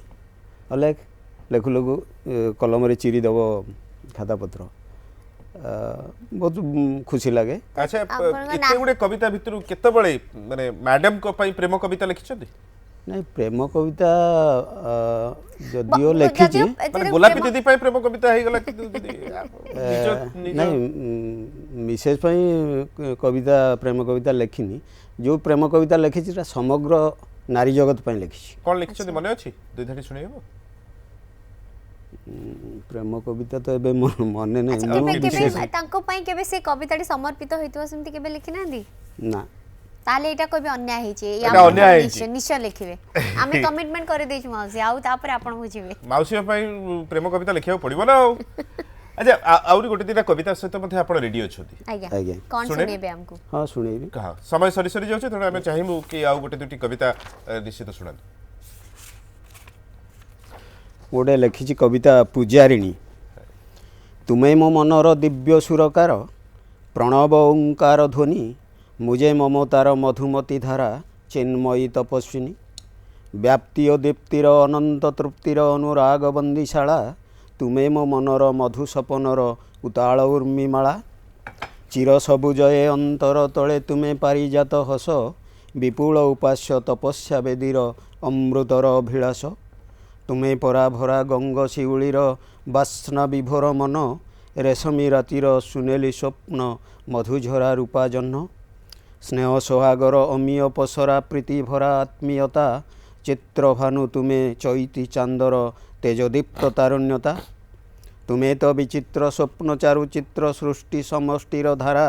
अलेख लेखु लेखु कलम चिरी दब खाता पत्र बहुत खुशी लगे। अच्छा एते गुडे कविता भितरु केते बळे माने मैडम को पई प्रेम कविता लिखिछथि नहीं प्रेम कविता जदियो लिखिछि माने गोलापी दीदी पई प्रेम कविता हे गला नहीं मिसेस पई कविता प्रेम कविता लिखिनी जो प्रेम कविता लिखिछि समग्र नारी जगत पई लिखिछि कोन लिखिछथि मने अछि दुई धाडी सुनिबो प्रेम कविता तो एबे मने नै केबे तांको पई केबे से कविताटी समर्पित होइतो सेमति केबे लिखि नांदी ना ताले एटा कोबे अन्याय हेछि या निश्चय लिखिबे आमे कमिटमेंट कर देछु माउसी आउ तापर आपण बुझिबे माउसी पई प्रेम कविता लिखियो पड़िबो ना अच्छा आउरी गोटे दिना कविता सहित मध्ये आपण रेडी अछथि आज्ञा कोन सुनेबे हमकु हां सुनेबी कहा समय सरी सरी जाउछ तणे हमें चाहिबु कि आउ गोटे दुटी कविता निश्चित सुनान गोटे लिखिछि कविता पूजारिणी तुमे मो मनर दिव्य सुरकार प्रणव ओंकार ध्वनि मुझे ममतार मधुमती धारा चिन्मयी तपस्विनी व्याप्ति और दीप्तिर अनंत तृप्तिर अनुराग बंदीशाला तुमे मो मनर मधुसपनर उताल उर्मिमाला चिर सबुजये अंतर तले तुमे पारिजात हस विपुल उपास्य तपस्या वेदीर अमृतर अभिलाष तुमे परा भरा गंग शिउलीर बास्ना विभोर मन रेशमी रातिर सुनेली स्वप्न मधुझरा रूपा जह्न स्नेह सोहागर अमीय पसरा प्रीति भरा आत्मीयता चित्रभानु तुमे चैती चांदर तेजदीप्त तारुण्यता तुमे तो विचित्र स्वप्न चारुचित्र सृष्टि समष्टिर धारा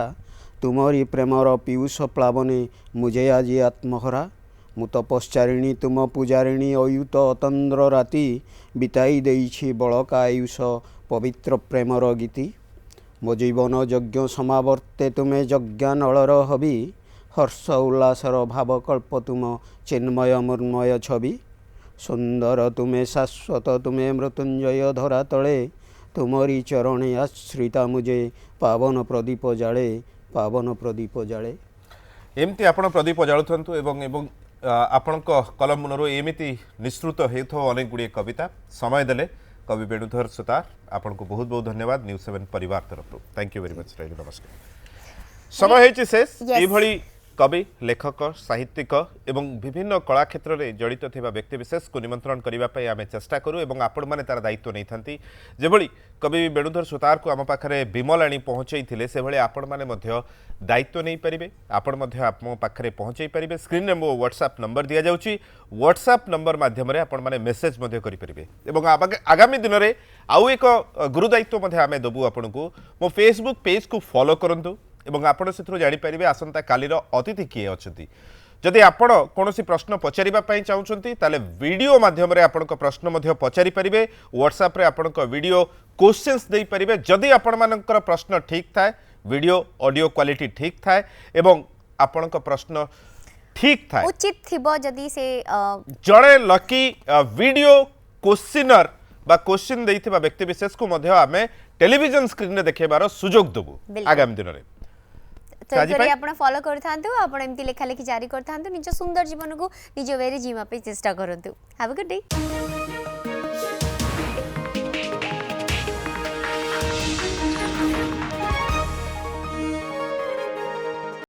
तुमरी प्रेमर पीयूष प्लावने मुझे आज आत्महरा मु तपश्चारिणी तुम पूजारिणी अयुत अतंद्र राति बिताई देइछि बड़का आयुष पवित्र प्रेमर गीति मो जीवन यज्ञ समावर्ते तुमे यज्ञानलर हबी हर्ष उल्लासर भावकल्प तुम चिन्मय मृन्मय छवि सुंदर तुमे शाश्वत तुमे मृत्युंजय धरा तले तुमरी चरणे आश्रिता मुझे पावन प्रदीप जाले पावन प्रदीप जाले एमती आपण प्रदीप जालुथंतु एवं आपण कलम मुनरो एमिति निश्रुत हेथो अनेक गुडी कविता समय देले कवि वेणुधर सुतार आपण को बहुत बहुत धन्यवाद न्यूज 7 परिवार तरफ थैंक यू वेरी मच नमस्कार समय हेछि शेष ए भली कवि लेखक साहित्यिक एवं विभिन्न कला क्षेत्र में जड़ित थिबा व्यक्ति विशेष को निमंत्रण करने आम चेष्टा करूँ और आपण मैंने तार दायित्व नहीं था जेभली कवि वेणुधर सुतार को आम पाखे विमल आनी पहुँचे से भाई आपण मैंने दायित्व नहीं पारे आपण आम पाखे पहुँचे पारे स्क्रीन में मो व्हाट्सएप नंबर दि जाऊँगी व्हाट्सएप नंबर मध्यम आपण मैंने मेसेज करें आगामी दिन में आउ एक गुरुदायित्व आम देवु आपन को मो फेसबुक पेज को फॉलो करूँ एवं आपण से जानीपर आसंता कालीर अतिथि किए अच्छा जदि आपण कौन प्रश्न पचारे चाहते ताले वीडियो माध्यम आपण प्रश्न पचारि पारे व्हाट्सएप आपण वीडियो क्वेश्चंस दे पारे जदि आपण मानकर प्रश्न ठीक थाए वीडियो ऑडियो क्वालिटी ठीक थाए एवं आपण प्रश्न ठीक थाए उचित थिबो जदि से जड़े लकी वीडियो क्वेश्चनर बा क्वेश्चन देइथिबा व्यक्ति विशेष को आमे टेलीविजन स्क्रीन में देखेबार सुजोग देबु आगामी दिन में आपण फॉलो करथांतु आपण एमती लेखा लेखि जारी करथांतु निज सुंदर जीवन को निज वेरे जीवा पे चेष्टा करंतु हैव अ गुड डे।